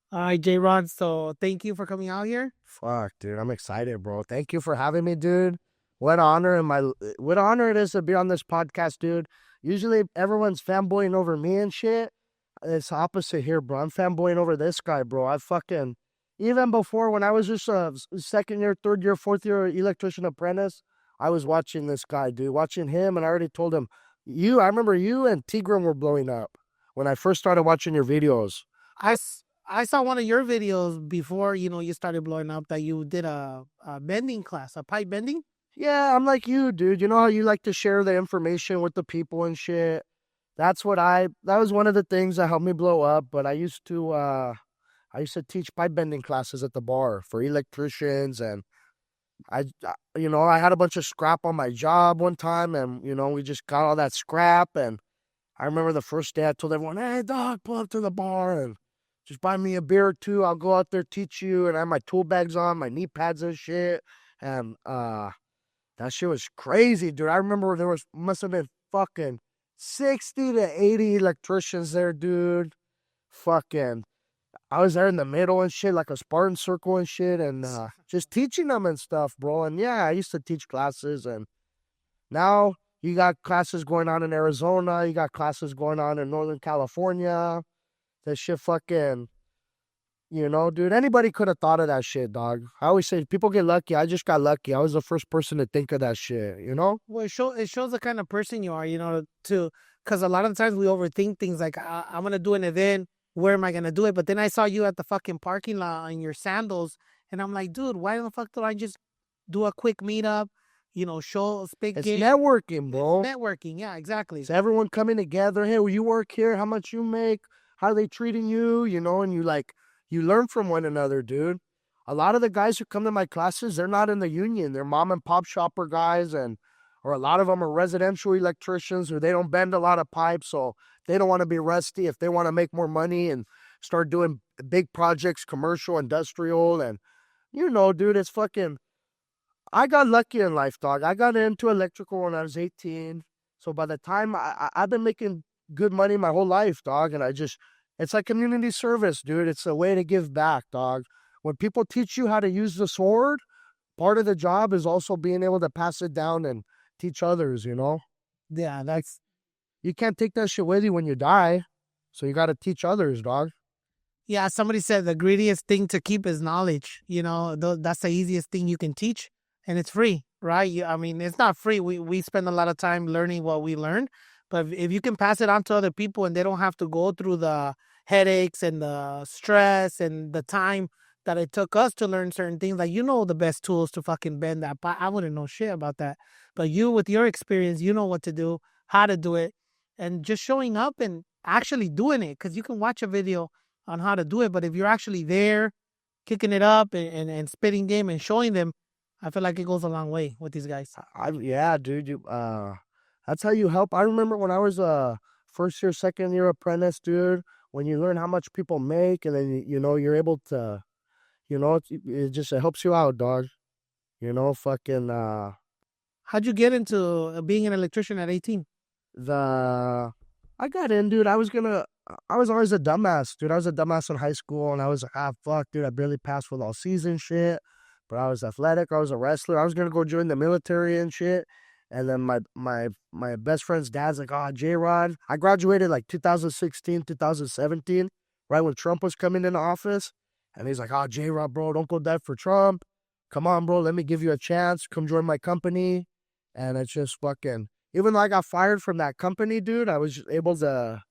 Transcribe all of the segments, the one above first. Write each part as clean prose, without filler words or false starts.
All right, JROD. So thank you for coming out here. Fuck, dude, I'm excited, bro. Thank you for having me, dude. What honor it is to be on this podcast, dude. Usually everyone's fanboying over me and shit. It's opposite here, bro. I'm fanboying over this guy, bro. I fucking even before when I was just a second year, third year, fourth year electrician apprentice, I was watching this guy, dude. Watching him, and I already told him, I remember you and Tigran were blowing up when I first started watching your videos. I saw one of your videos before you started blowing up that you did a bending class, a pipe bending. Yeah, I'm like you, dude. You know how you like to share the information with the people and shit. That was one of the things that helped me blow up. But I used to teach pipe bending classes at the bar for electricians, and I had a bunch of scrap on my job one time, and we just got all that scrap. And I remember the first day I told everyone, "Hey, dog, pull up to the bar and just buy me a beer or two. I'll go out there teach you." And I had my tool bags on, my knee pads and shit, and that shit was crazy, dude. I remember there must have been fucking 60 to 80 electricians there, dude. Fucking I was there in the middle and shit, like a Spartan circle and shit, and just teaching them and stuff, bro. And yeah, I used to teach classes, and now you got classes going on in Arizona, you got classes going on in Northern California. That shit fucking, dude, anybody could have thought of that shit, dog. I always say people get lucky. I just got lucky. I was the first person to think of that shit, you know? Well, it shows the kind of person you are, to because a lot of times we overthink things like I'm gonna do an event. Where am I gonna do it? But then I saw you at the fucking parking lot in your sandals, and I'm like, dude, why the fuck don't I just do a quick meetup? Show speak It's game. networking, It's bro. networking. Yeah, exactly. It's everyone coming together. Hey, will you work here? How much you make? How are they treating you? And you learn from one another, dude. A lot of the guys who come to my classes, they're not in the union. They're mom and pop shopper guys, or a lot of them are residential electricians, or they don't bend a lot of pipes, so they don't want to be rusty. If they want to make more money and start doing big projects, commercial, industrial, and dude, it's fucking I got lucky in life, dog. I got into electrical when I was 18. So by the time I've been making good money my whole life, dog. And it's like community service, dude. It's a way to give back, dog. When people teach you how to use the sword, part of the job is also being able to pass it down and teach others, Yeah, that's You can't take that shit with you when you die. So you got to teach others, dog. yeah. Somebody said the greediest thing to keep is knowledge. That's the easiest thing you can teach, and it's free, right? I mean, it's not free. We spend a lot of time learning what we learn, but if you can pass it on to other people and they don't have to go through the headaches and the stress and the time that it took us to learn certain things, like the best tools to fucking bend that pipe. I wouldn't know shit about that, but you with your experience, you know what to do, how to do it, and just showing up and actually doing it. Because you can watch a video on how to do it. But if you're actually there, kicking it up and spitting game and showing them, I feel like it goes a long way with these guys. Yeah, dude. That's how you help. I remember when I was a first year, second year apprentice, dude. When you learn how much people make, and then you're able to, it helps you out, dog. Fucking How'd you get into being an electrician at 18? the I got in, dude. I was always a dumbass, dude. I was a dumbass in high school, and I was like, fuck, dude. I barely passed with all season shit, but I was athletic. I was a wrestler. I was gonna go join the military and shit. And then my best friend's dad's like, oh, JROD. I graduated like 2016, 2017, right when Trump was coming into office. And he's like, oh, JROD, bro, don't go dead for Trump. Come on, bro. Let me give you a chance. Come join my company. And it's just fucking, even though I got fired from that company, dude, I was able to,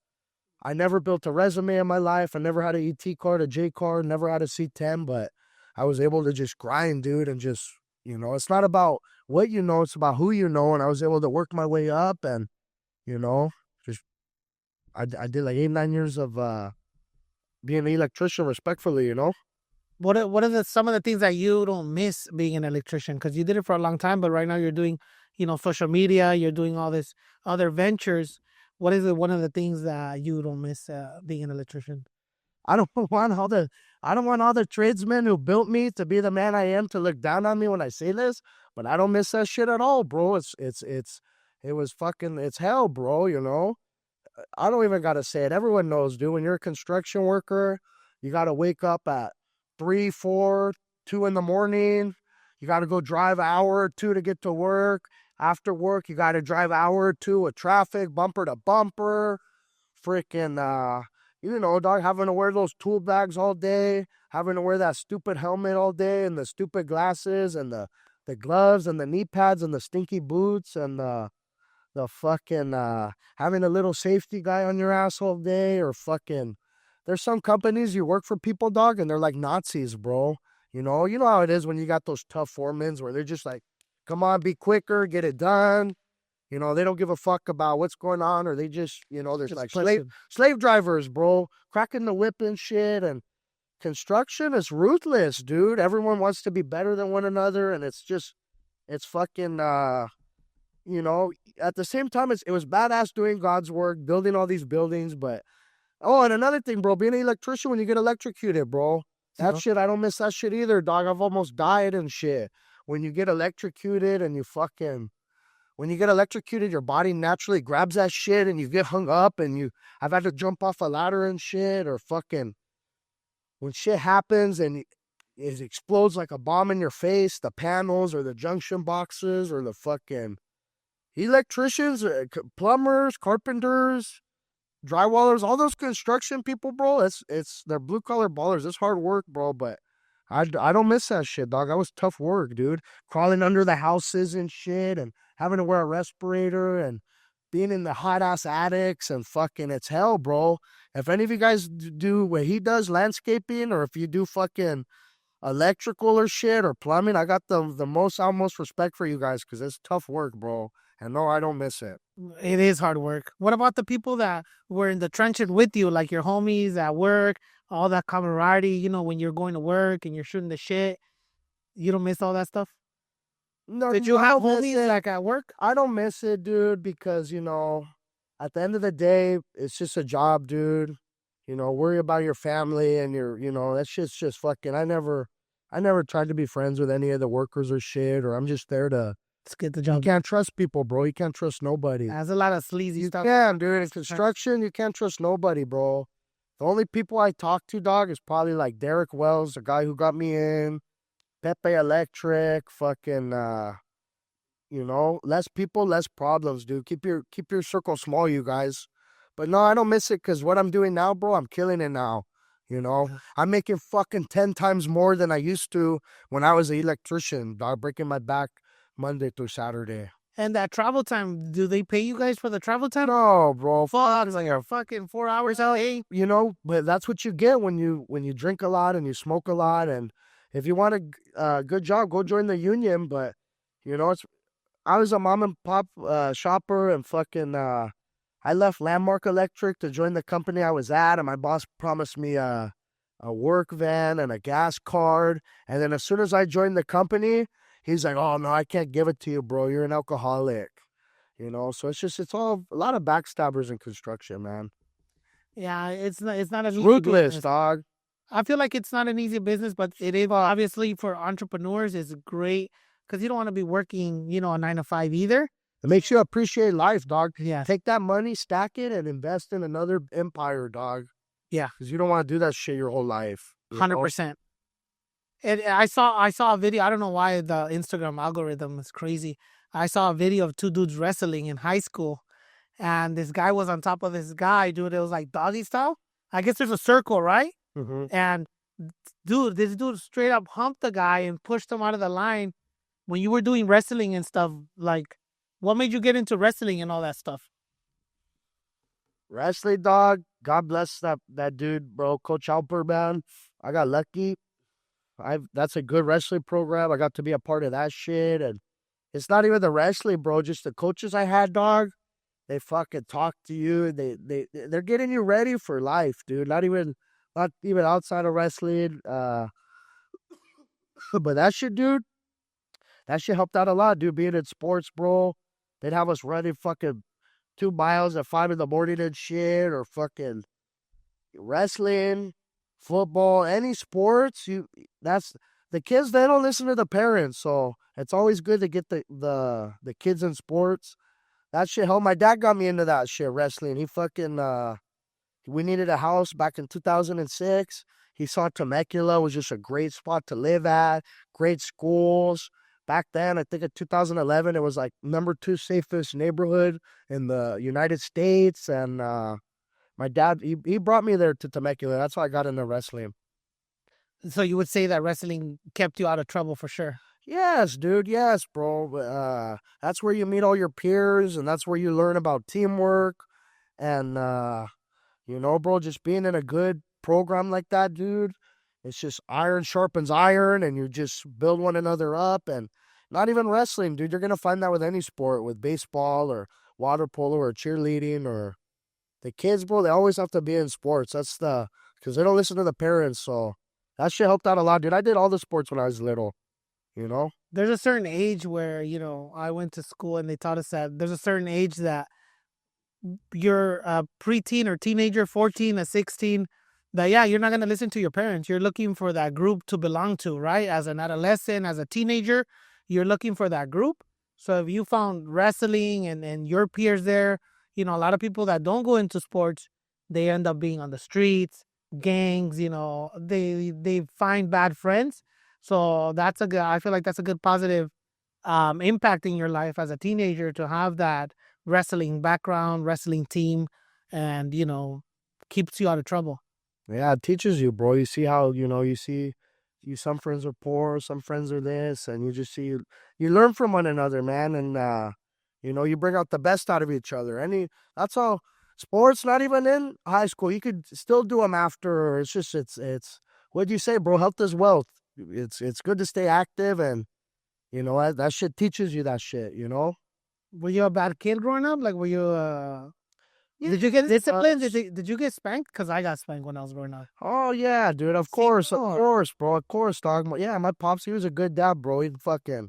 I never built a resume in my life. I never had an ET card, a J card, never had a C10, but I was able to just grind, dude, and just, it's not about what you know, it's about who you know. And I was able to work my way up, and, you know, just, I did like 8, 9 years of being an electrician respectfully. What are some of the things that you don't miss being an electrician? Because you did it for a long time, but right now you're doing, social media. You're doing all this other ventures. What is it? One of the things that you don't miss being an electrician? I don't I don't want all the tradesmen who built me to be the man I am to look down on me when I say this, but I don't miss that shit at all, bro. It was fucking it's hell, bro, I don't even gotta say it. Everyone knows, dude. When you're a construction worker, You got to wake up at 3, 4, 2 in the morning. You got to go drive an hour or two to get to work. After work, you got to drive an hour or two with traffic, bumper to bumper. Freaking, dog, having to wear those tool bags all day, having to wear that stupid helmet all day, and the stupid glasses, and the gloves, and the knee pads, and the stinky boots, and the fucking having a little safety guy on your ass all day, or fucking there's some companies you work for people, dog, and they're like Nazis, bro. You know how it is when you got those tough foremans where they're just like, come on, be quicker, get it done. They don't give a fuck about what's going on, or they just, there's Just like pushing. slave drivers, bro, cracking the whip and shit. And construction is ruthless, dude. Everyone wants to be better than one another, and it's fucking at the same time, it was badass doing God's work, building all these buildings. But and another thing, bro, being an electrician when you get electrocuted, bro, that shit, I don't miss that shit either, dog. I've almost died and shit. When you get electrocuted and when you get electrocuted, your body naturally grabs that shit and you get hung up, and I've had to jump off a ladder and shit, or fucking when shit happens and it explodes like a bomb in your face, the panels or the junction boxes or the fucking electricians, plumbers, carpenters, drywallers, all those construction people, bro. They're blue collar ballers. It's hard work, bro. But I don't miss that shit, dog. That was tough work, dude. Crawling under the houses and shit, and having to wear a respirator, and being in the hot ass attics, and fucking, it's hell, bro. If any of you guys do what he does, landscaping, or if you do fucking electrical or shit or plumbing, I got the most utmost respect for you guys, because it's tough work, bro. And no, I don't miss it. It is hard work. What about the people that were in the trenches with you, like your homies at work, all that camaraderie, when you're going to work and you're shooting the shit? You don't miss all that stuff? No, Did you I have don't miss homies it. like at work? I don't miss it, dude, because at the end of the day, it's just a job, dude. Worry about your family and that shit's just fucking. I never tried to be friends with any of the workers or shit, or I'm just there to. Let's get the You job. can't trust people, bro. You can't trust nobody. There's a lot of sleazy You stuff. can, dude. In construction, you can't trust nobody, bro. The only people I talk to, dog, is probably like Derek Wells, the guy who got me in, Pepe Electric, fucking less people, less problems, dude. Keep your circle small, you guys. But no, I don't miss it, because what I'm doing now, bro, I'm killing it now. I'm making fucking 10 times more than I used to when I was an electrician, dog, breaking my back Monday through Saturday. And that travel time, do they pay you guys for the travel time? No, bro. Fuck, it's like a fucking 4 hours out, eh? But that's what you get when you drink a lot and you smoke a lot. And if you want a good job, go join the union. But I was a mom and pop shopper, and fucking I left Landmark Electric to join the company I was at, and my boss promised me a work van and a gas card. And then as soon as I joined the company, he's like, "Oh no, I can't give it to you, bro. You're an alcoholic." So it's all a lot of backstabbers in construction, man. Yeah, it's not an easy Ruthless, business. dog. I feel like it's not an easy business, but it is obviously for entrepreneurs. It's great because you don't want to be working, a 9 to 5 either. It makes you appreciate life, dog. Yeah, Take that money, stack it, and invest in another empire, dog. yeah, Because you don't want to do that shit your whole life. 100%. And I saw a video. I don't know why the Instagram algorithm is crazy. I saw a video of two dudes wrestling in high school, and this guy was on top of this guy, dude. It was like doggy style. I guess there's a circle, right? Mm-hmm. And dude, this dude straight up humped the guy and pushed him out of the line. When you were doing wrestling and stuff, like, what made you get into wrestling and all that stuff? Wrestling, dog. God bless that dude, bro. Coach Alper, man. I got lucky. That's a good wrestling program. I got to be a part of that shit. And it's not even the wrestling, bro. Just the coaches I had, dog. They fucking talk to you. They're getting you ready for life, dude. Not even outside of wrestling. But that shit, dude. That shit helped out a lot, dude. Being in sports, bro. They'd have us running fucking 2 miles at 5 in the morning and shit, or fucking wrestling, football, any sports. That's the kids. They don't listen to the parents, so it's always good to get the kids in sports. That shit helped. My dad got me into that shit, wrestling. He fucking we needed a house back in 2006. He saw Temecula was just a great spot to live at, great schools. Back then, I think in 2011, it was like #2 safest neighborhood in the United States. And my dad, he brought me there to Temecula. That's how I got into wrestling. So you would say that wrestling kept you out of trouble for sure. Yes, dude. Yes, bro. That's where you meet all your peers, and that's where you learn about teamwork. And bro, just being in a good program like that, dude, it's just iron sharpens iron, and you just build one another up. And not even wrestling, dude. You're gonna find that with any sport, with baseball or water polo or cheerleading or the kids, bro. They always have to be in sports. Because they don't listen to the parents. So that shit helped out a lot, dude. I did all the sports when I was little. You know. There's a certain age where, I went to school and they taught us that there's a certain age that you're a preteen or teenager, 14 or 16, that, yeah, you're not going to listen to your parents. You're looking for that group to belong to, right? As an adolescent, as a teenager, you're looking for that group. So if you found wrestling and your peers there, a lot of people that don't go into sports, they end up being on the streets, gangs, they find bad friends. So I feel like that's a good positive impact in your life as a teenager to have that wrestling background, wrestling team, and keeps you out of trouble. Yeah, it teaches you, bro. You see how, some friends are poor, some friends are this, and you just see, you learn from one another, man. And, you bring out the best out of each other. That's all. Sports, not even in high school. You could still do them after. What do you say, bro? Health is wealth. It's good to stay active, and, that shit teaches you that shit. Were you a bad kid growing up? Like, were you? Yeah, Did you get disciplined? Did you get spanked? Because I got spanked when I was growing up. oh yeah, dude. Of course, bro. Of course, dog. Yeah, my pops, he was a good dad, bro. He'd fucking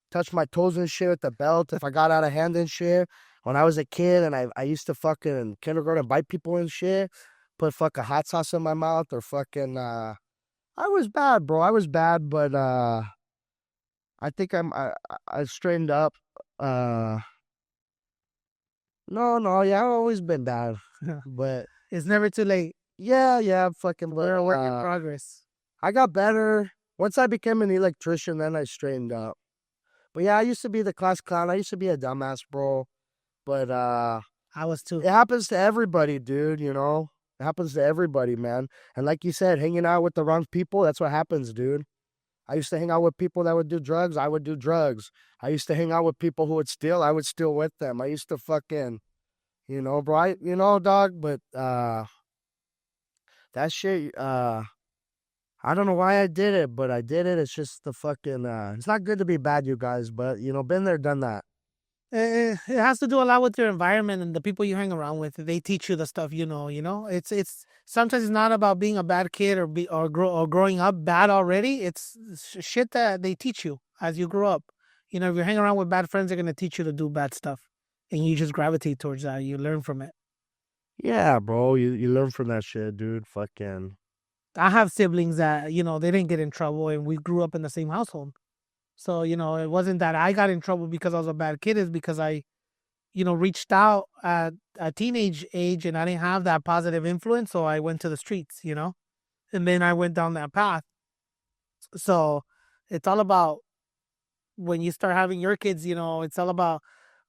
touch my toes and shit with the belt if I got out of hand and shit. When I was a kid, and I used to fucking in kindergarten bite people and shit, put fucking hot sauce in my mouth or fucking. I was bad, bro. I was bad, but I think I straightened up. Uh, no, yeah, I've always been bad, but It's never too late. yeah, fucking. We're a work in progress. I got better. Once I became an electrician, then I straightened up. But yeah, I used to be the class clown. I used to be a dumbass, bro. But I was too. it happens to everybody, dude, It happens to everybody, man. And like you said, hanging out with the wrong people, that's what happens, dude. I used to hang out with people that would do drugs, I would do drugs. I used to hang out with people who would steal, I would steal with them. I used to fucking, bro, dog, but that shit, I don't know why I did it, but I did it. It's just the fucking, it's not good to be bad, you guys, but, been there, done that. It has to do a lot with your environment and the people you hang around with. They teach you the stuff you know. It's sometimes it's not about being a bad kid or growing up bad already. It's shit that they teach you as you grow up. If you're hanging around with bad friends, they're gonna teach you to do bad stuff, and you just gravitate towards that. You learn from it. Yeah, bro, you learn from that shit, dude. Fucking. I have siblings that they didn't get in trouble, and we grew up in the same household. So it wasn't that I got in trouble because I was a bad kid. It's because I reached out at a teenage age and I didn't have that positive influence. So I went to the streets. And then I went down that path. So it's all about when you start having your kids, it's all about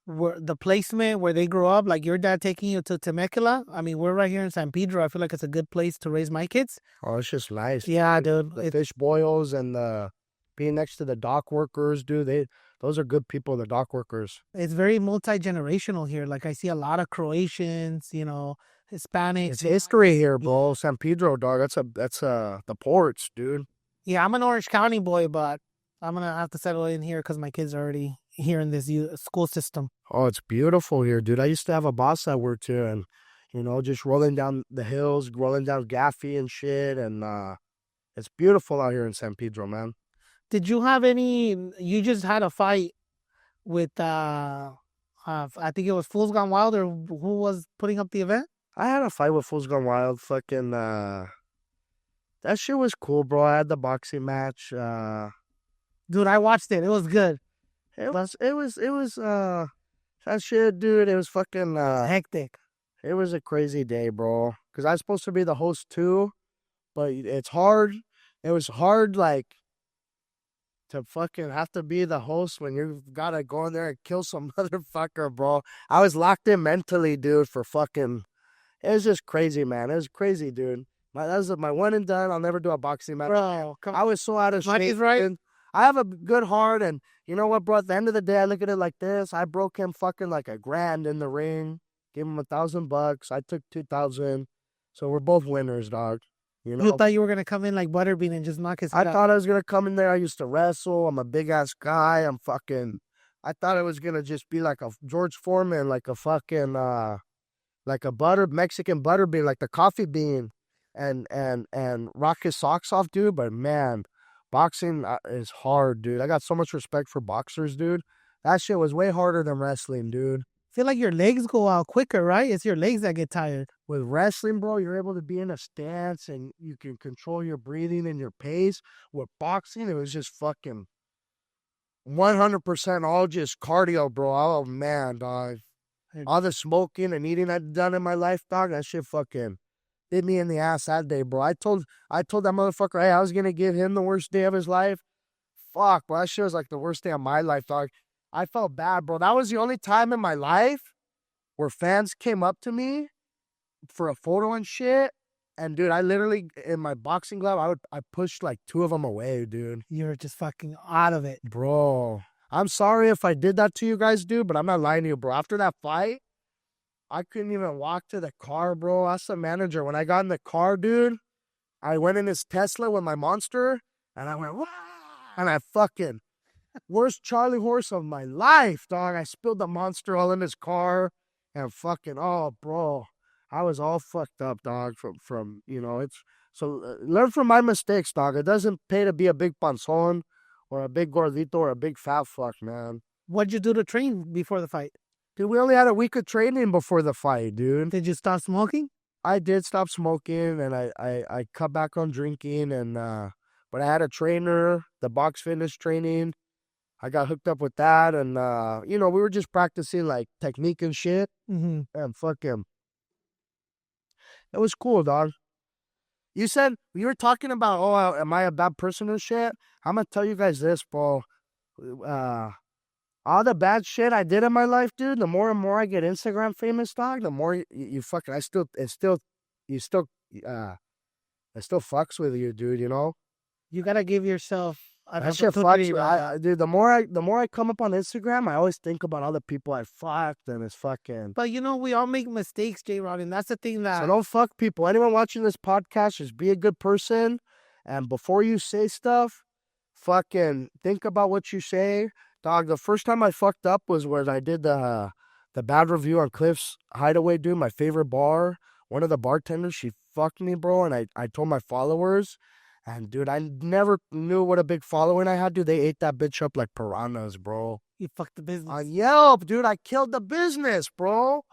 the placement where they grow up. Like your dad taking you to Temecula. I mean, we're right here in San Pedro. I feel like it's a good place to raise my kids. Oh, it's just nice. Yeah, dude. The fish boils and being next to the dock workers, dude. Those are good people, the dock workers. It's very multi-generational here. Like I see a lot of Croatians, Hispanics. It's history here, bro. San Pedro, dog. That's the ports, dude. Yeah, I'm an Orange County boy, but I'm gonna have to settle in here because my kids are already here in this school system. Oh, it's beautiful here, dude. I used to have a boss I worked here, and just rolling down the hills, rolling down Gaffey and shit, and it's beautiful out here in San Pedro, man. Did you have any? You just had a fight with I think it was Fools Gone Wild, or who was putting up the event? I had a fight with Fools Gone Wild. Fucking that shit was cool, bro. I had the boxing match. Dude, I watched it. It was good. It was that shit, dude. It was fucking Hectic. It was a crazy day, bro. Cause I was supposed to be the host too, but it's hard. It was hard, like, to fucking have to be the host when you've got to go in there and kill some motherfucker, bro. I was locked in mentally, dude, for fucking. It was just crazy, man. It was crazy, dude. That was my one and done. I'll never do a boxing match. Bro, come I was so out of shape. money's right. Dude. I have a good heart, and you know what, bro? At the end of the day, I look at it like this. I broke him fucking like $1,000 in the ring. Gave him $1,000. I took 2,000. So we're both winners, dog. You know? You thought you were gonna come in like Butterbean and just knock his head I out. thought I was gonna come in there. I used to wrestle. I'm a big ass guy. I'm fucking. I thought it was gonna just be like a George Foreman, like a fucking like a Mexican butter bean, like the coffee bean, and rock his socks off, dude. But man, boxing is hard, dude. I got so much respect for boxers, dude. That shit was way harder than wrestling, dude. Feel like your legs go out quicker, right? It's your legs that get tired. With wrestling, bro, you're able to be in a stance and you can control your breathing and your pace. With boxing, it was just fucking 100% all just cardio, bro. Oh man, dog. All the smoking and eating I've done in my life, dog, that shit fucking hit me in the ass that day, bro. I told that motherfucker, hey, I was gonna give him the worst day of his life. Fuck, bro, that shit was like the worst day of my life, dog. I felt bad, bro. That was the only time in my life where fans came up to me for a photo and shit. And dude, I literally in my boxing glove, I pushed like 2 of them away, dude. You're just fucking out of it, bro. I'm sorry if I did that to you guys, dude, but I'm not lying to you, bro. After that fight, I couldn't even walk to the car, bro. That's the manager. When I got in the car, dude, I went in his Tesla with my Monster, and I went, wah! And I fucking, worst Charlie horse of my life, dog. I spilled the Monster all in his car, and fucking, oh, bro. I was all fucked up, dog, from you know, it's, so learn from my mistakes, dog. It doesn't pay to be a big panzón or a big gordito or a big fat fuck, man. What'd you do to train before the fight? Dude, we only had a week of training before the fight, dude. Did you stop smoking? I did stop smoking, and I cut back on drinking, and but I had a trainer, the box fitness training. I got hooked up with that, and you know, we were just practicing like technique and shit, and fucking, it was cool, dog. You said you were talking about, oh, am I a bad person and shit? I'm gonna tell you guys this, bro. All the bad shit I did in my life, dude, the more and more I get Instagram famous, dog, the more you fucking, it still fucks with you, dude, you know? You gotta give yourself that shit fucks with, dude, the more I come up on Instagram, I always think about all the people I fucked, and it's fucking. But you know, we all make mistakes, JROD, and that's the thing that. So don't fuck people. Anyone watching this podcast, just be a good person, and before you say stuff, fucking think about what you say. Dog, the first time I fucked up was when I did the bad review on Cliff's Hideaway, dude, my favorite bar. One of the bartenders, she fucked me, bro, and I told my followers, and dude, I never knew what a big following I had, dude. They ate that bitch up like piranhas, bro. You fucked the business. On Yelp, dude, I killed the business, bro.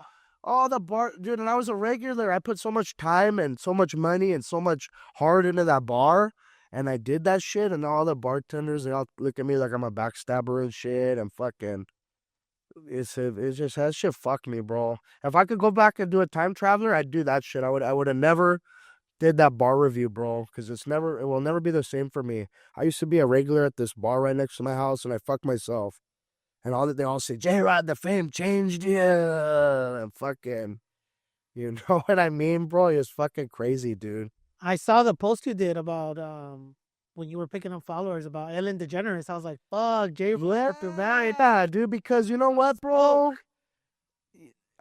Oh, the bar, dude, and I was a regular. I put so much time and so much money and so much heart into that bar. And I did that shit, and all the bartenders, they all look at me like I'm a backstabber and shit, and fucking, it's just, that shit fucked me, bro. If I could go back and do a time traveler, I'd do that shit. I would have never did that bar review, bro, because it will never be the same for me. I used to be a regular at this bar right next to my house, and I fucked myself. And they all say, JROD, the fame changed you, and fucking, you know what I mean, bro? It's fucking crazy, dude. I saw the post you did about when you were picking up followers about Ellen DeGeneres. I was like, fuck, yeah, dude, because you know what, bro?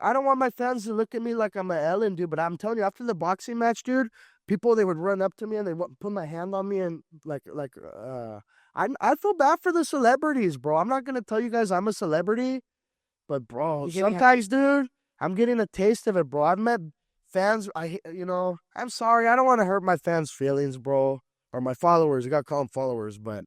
I don't want my fans to look at me like I'm an Ellen, dude, but I'm telling you, after the boxing match, dude, people, they would run up to me and they would put my hand on me and I feel bad for the celebrities, bro. I'm not going to tell you guys I'm a celebrity, but bro, sometimes, dude, I'm getting a taste of it, bro. I've met fans, I'm sorry, I don't want to hurt my fans' feelings, bro, or my followers. You gotta call them followers, but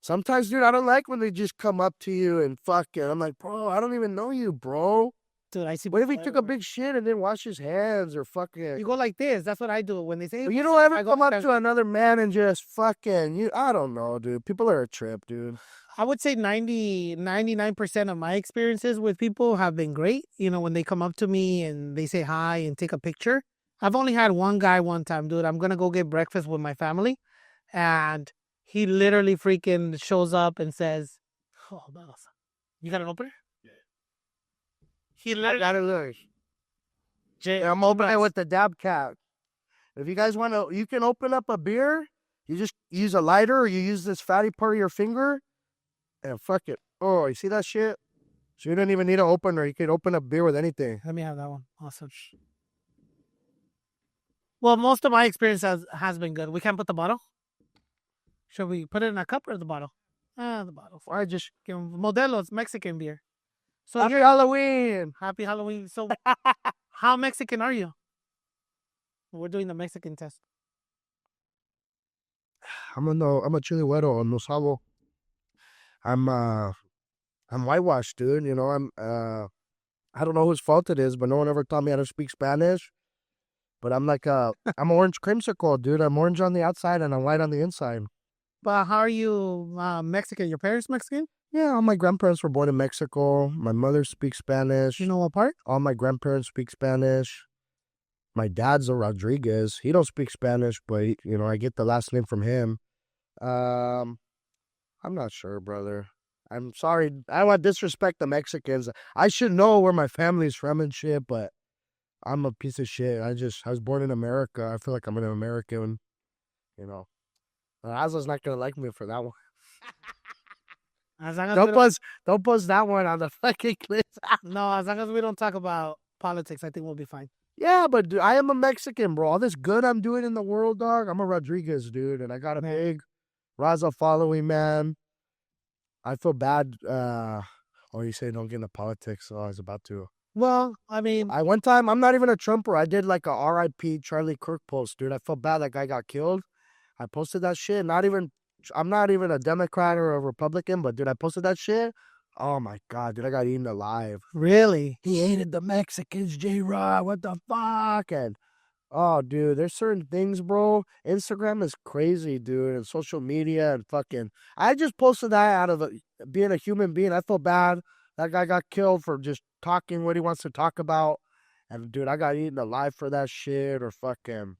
sometimes, dude, I don't like when they just come up to you and fuck it. I'm like, bro, I don't even know you, bro. Dude, I see. What if he took a big shit and didn't wash his hands or fucking? You go like this. That's what I do when they say. But you don't ever come up to another man and just fucking I don't know, dude. People are a trip, dude. I would say 99% of my experiences with people have been great. You know, when they come up to me and they say hi and take a picture, I've only had one guy one time, dude. I'm gonna go get breakfast with my family, and he literally freaking shows up and says, "Oh, you got an opener?" He I literally, got it, look. Jay, Yeah, I'm opening with the dab cap. If you guys want to, you can open up a beer. You just use a lighter or you use this fatty part of your finger and fuck it. Oh, you see that shit? So you don't even need an opener. You can open a beer with anything. Let me have that one. Awesome. Well, most of my experience has been good. We can't put the bottle. Should we put it in a cup or the bottle? The bottle. I just Give 'em Modelo's Mexican beer. So Happy Halloween. happy Halloween. So how Mexican are you? We're doing the Mexican test. I'm a chili güero, no sabo. I'm whitewashed, dude. You know, I don't know whose fault it is, but no one ever taught me how to speak Spanish. But I'm orange creamsicle, dude. I'm orange on the outside and I'm white on the inside. But how are you Mexican? Your parents Mexican? Yeah, all my grandparents were born in Mexico. My mother speaks Spanish. You know what part? All my grandparents speak Spanish. My dad's a Rodriguez. He don't speak Spanish, but you know, I get the last name from him. I'm not sure, brother. I'm sorry. I don't want to disrespect the Mexicans. I should know where my family's from and shit, but I'm a piece of shit. I was born in America. I feel like I'm an American, you know. Aza's not gonna like me for that one. As long as Don't post that one on the fucking clip. no, as long as we don't talk about politics, I think we'll be fine. Yeah, but dude, I am a Mexican, bro. All this good I'm doing in the world, dog. I'm a Rodriguez, dude, and I got a big Raza following, man. I feel bad. You say don't get into politics, so I was about to. Well, I mean, One time, I'm not even a Trumper. I did like a R.I.P. Charlie Kirk post, dude. I felt bad that guy got killed. I posted that shit. I'm not even a Democrat or a Republican, but dude, I posted that shit. Oh my god, dude, I got eaten alive. really? He hated the Mexicans, JROD. What the fuck? And oh, dude, there's certain things, bro. Instagram is crazy, dude, and social media and fucking. I just posted that out of being a human being. I feel bad. That guy got killed for just talking what he wants to talk about. And dude, I got eaten alive for that shit or fucking.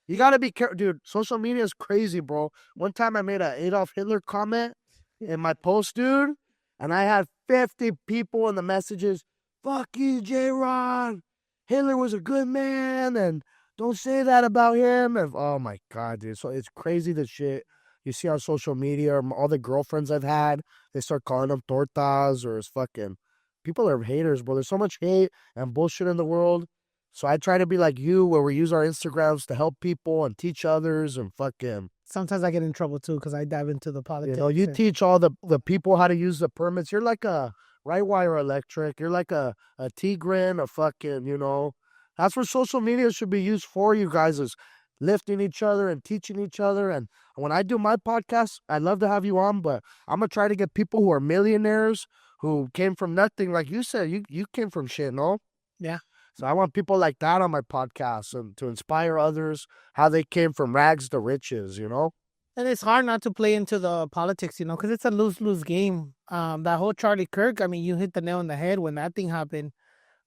You gotta be careful, dude. Social media is crazy, bro. One time I made a Adolf Hitler comment in my post, dude, and I had 50 people in the messages. Fuck you, J-Ron. Hitler was a good man, and don't say that about him. And oh my god, dude. So it's crazy the shit you see on social media. Or all the girlfriends I've had, they start calling them tortas or it's fucking. People are haters, bro. There's so much hate and bullshit in the world. So I try to be like you, where we use our Instagrams to help people and teach others and fucking. Sometimes I get in trouble too because I dive into the politics. You know, you teach all the people how to use the permits. You're like a right wire electric. You're like a Tigran, a fucking, you know. That's what social media should be used for, you guys, is lifting each other and teaching each other. And when I do my podcast, I'd love to have you on, but I'm going to try to get people who are millionaires, who came from nothing. Like you said, you came from shit, no? Yeah. So I want people like that on my podcast and to inspire others how they came from rags to riches, you know? And it's hard not to play into the politics, you know, because it's a lose-lose game. That whole Charlie Kirk, I mean, you hit the nail on the head when that thing happened.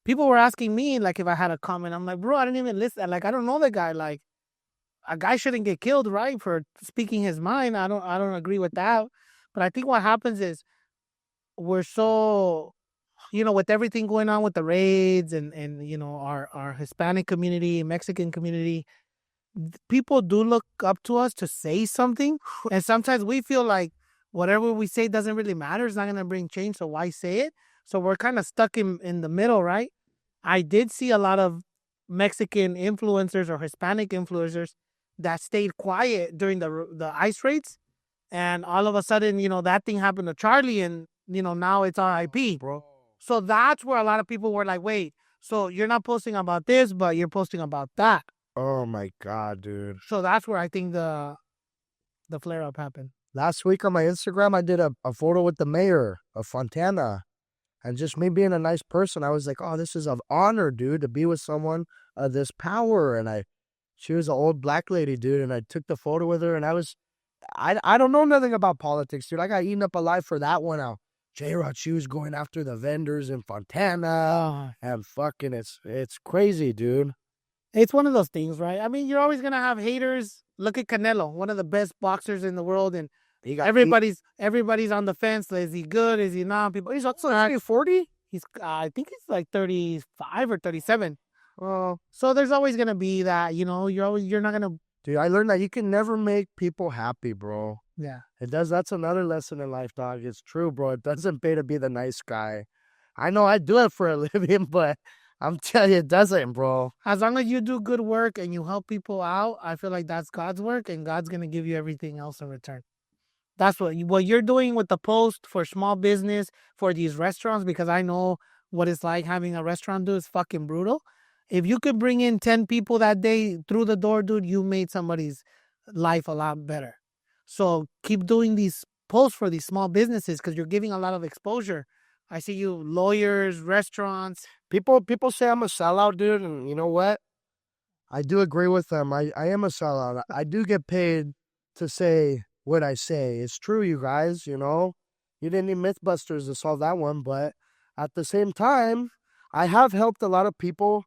People were asking me, like, if I had a comment. I'm like, bro, I didn't even listen. Like, I don't know the guy. Like, a guy shouldn't get killed, right, for speaking his mind. I don't agree with that. But I think what happens is we're so, you know, with everything going on with the raids and you know, our Hispanic community, Mexican community, people do look up to us to say something. And sometimes we feel like whatever we say doesn't really matter. It's not going to bring change. So why say it? So we're kind of stuck in the middle, right? I did see a lot of Mexican influencers or Hispanic influencers that stayed quiet during the ice raids. And all of a sudden, you know, that thing happened to Charlie and, you know, now it's RIP. Bro. So that's where a lot of people were like, wait, so you're not posting about this, but you're posting about that. Oh my god, dude. So that's where I think the flare up happened. Last week on my Instagram, I did a photo with the mayor of Fontana. And just me being a nice person, I was like, oh, this is an honor, dude, to be with someone of this power. And she was an old black lady, dude, and I took the photo with her, and I don't know nothing about politics, dude. I got eaten up alive for that one out. JROD, she was going after the vendors in Fontana, and fucking, it's crazy, dude. It's one of those things, right? I mean, you're always gonna have haters. Look at Canelo, one of the best boxers in the world, and He got everybody's on the fence. Is he good? Is he not? People. He's also not 40. He's I think he's like 35 or 37. Well, So there's always gonna be that, you're not gonna. dude, I learned that you can never make people happy, bro. Yeah. It does. That's another lesson in life, dog. It's true, bro. It doesn't pay to be the nice guy. I know I do it for a living, but I'm telling you, it doesn't, bro. As long as you do good work and you help people out, I feel like that's God's work, and God's gonna give you everything else in return. That's what you're doing with the post for small business for these restaurants, because I know what it's like having a restaurant, dude. It's fucking brutal. If you could bring in 10 people that day through the door, dude, you made somebody's life a lot better. So keep doing these posts for these small businesses because you're giving a lot of exposure. I see you lawyers, restaurants. People say I'm a sellout, dude, and you know what? I do agree with them. I am a sellout. I do get paid to say what I say. It's true, you guys, you know. You didn't need Mythbusters to solve that one, but at the same time, I have helped a lot of people.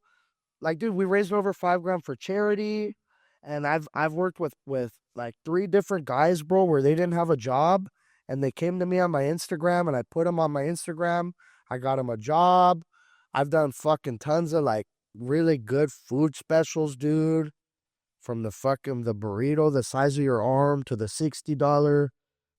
Like, dude, we raised over $5 grand for charity, and I've worked with like 3 different guys, bro, where they didn't have a job, and they came to me on my Instagram, and I put them on my Instagram. I got them a job. I've done fucking tons of like really good food specials, dude. From the burrito the size of your arm to the $60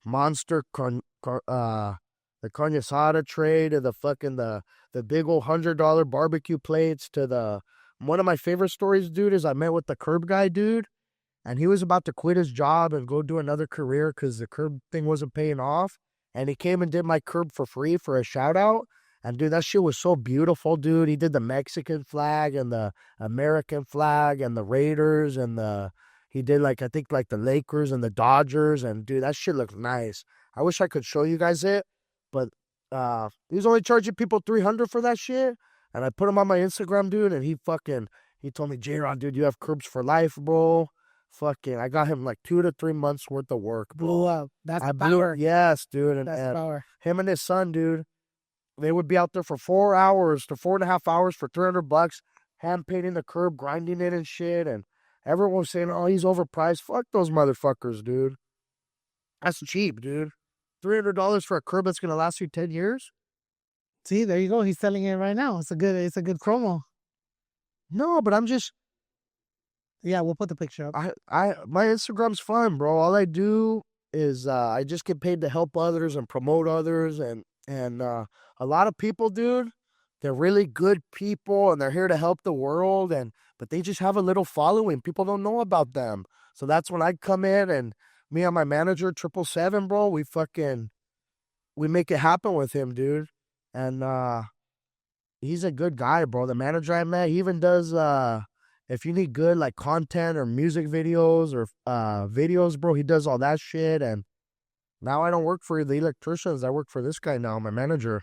monster the carne asada tray to the big old $100 barbecue plates to the one of my favorite stories, dude, is I met with the curb guy, dude, and he was about to quit his job and go do another career because the curb thing wasn't paying off. And he came and did my curb for free for a shout out. And dude, that shit was so beautiful, dude. He did the Mexican flag and the American flag and the Raiders and he did like I think like the Lakers and the Dodgers, and dude, that shit looks nice. I wish I could show you guys it, but he was only charging people $300 for that shit. And I put him on my Instagram, dude, and he told me, JROD, dude, you have curbs for life, bro. Fucking, I got him like 2 to 3 months worth of work, bro. Blew up. That's I blew power. it. Yes, dude. That's power. Him and his son, dude, they would be out there for 4 hours to 4.5 hours for $300, hand painting the curb, grinding it and shit. And everyone was saying, oh, he's overpriced. Fuck those motherfuckers, dude. That's cheap, dude. $300 for a curb that's gonna last you 10 years? See, there you go. He's selling it right now. It's a good promo. No, but I'm just Yeah, we'll put the picture up. my Instagram's fun, bro. All I do is I just get paid to help others and promote others, and a lot of people, dude, they're really good people and they're here to help the world, but they just have a little following. People don't know about them. So that's when I come in, and me and my manager 777, bro, we make it happen with him, dude. And he's a good guy, bro. The manager I met, he even does if you need good like content or music videos or videos, bro, he does all that shit. And now I don't work for the electricians. I work for this guy now, my manager.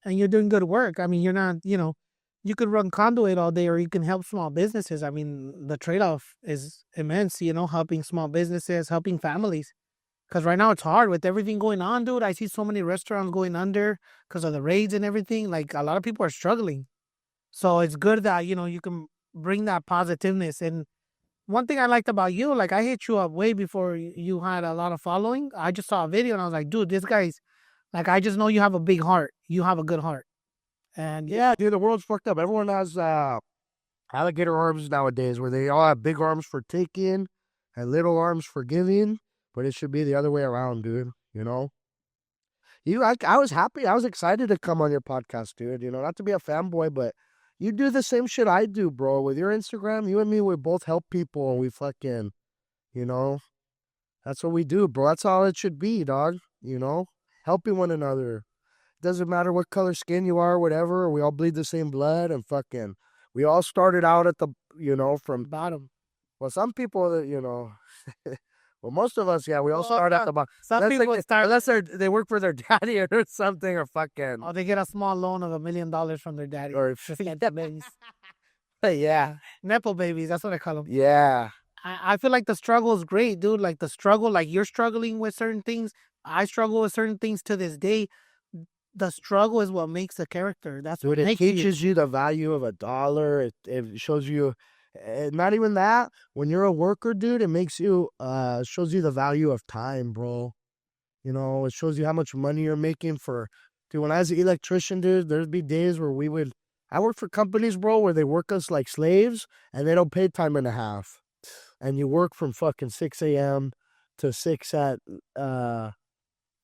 And you're doing good work. I mean, you're not, you could run conduit all day or you can help small businesses. I mean, the trade-off is immense, helping small businesses, helping families. Because right now it's hard with everything going on, dude. I see so many restaurants going under because of the raids and everything. Like, a lot of people are struggling. So it's good that, you can bring that positiveness. And one thing I liked about you, like, I hit you up way before you had a lot of following. I just saw a video and I was like, dude, this guy's, like, I just know you have a big heart. You have a good heart. And yeah, dude, the world's fucked up. Everyone has alligator arms nowadays where they all have big arms for taking and little arms for giving. But it should be the other way around, dude. I was happy. I was excited to come on your podcast, dude. Not to be a fanboy, but you do the same shit I do, bro. With your Instagram, you and me, we both help people, and we fucking, that's what we do, bro. That's all it should be, dog. Helping one another. Doesn't matter what color skin you are, whatever. We all bleed the same blood, and fucking, we all started out at the, from bottom. Well, some people that, well, most of us, yeah, we all start at the bottom. Some people start unless they work for their daddy or something, or fucking. Oh, they get a small loan of $1 million from their daddy. Or babies. Yeah, Nepo babies. That's what I call them. Yeah, I feel like the struggle is great, dude. Like the struggle, like you're struggling with certain things. I struggle with certain things to this day. The struggle is what makes the character. That's dude. what It teaches you the value of $1. It shows you. Not even that. When you're a worker, dude, it makes you shows you the value of time, bro. You know, it shows you how much money you're making for. Dude, when I was an electrician, dude, there'd be days where we would. I worked for companies, bro, where they work us like slaves and they don't pay time and a half. And you work from fucking 6 a.m. to 6 at,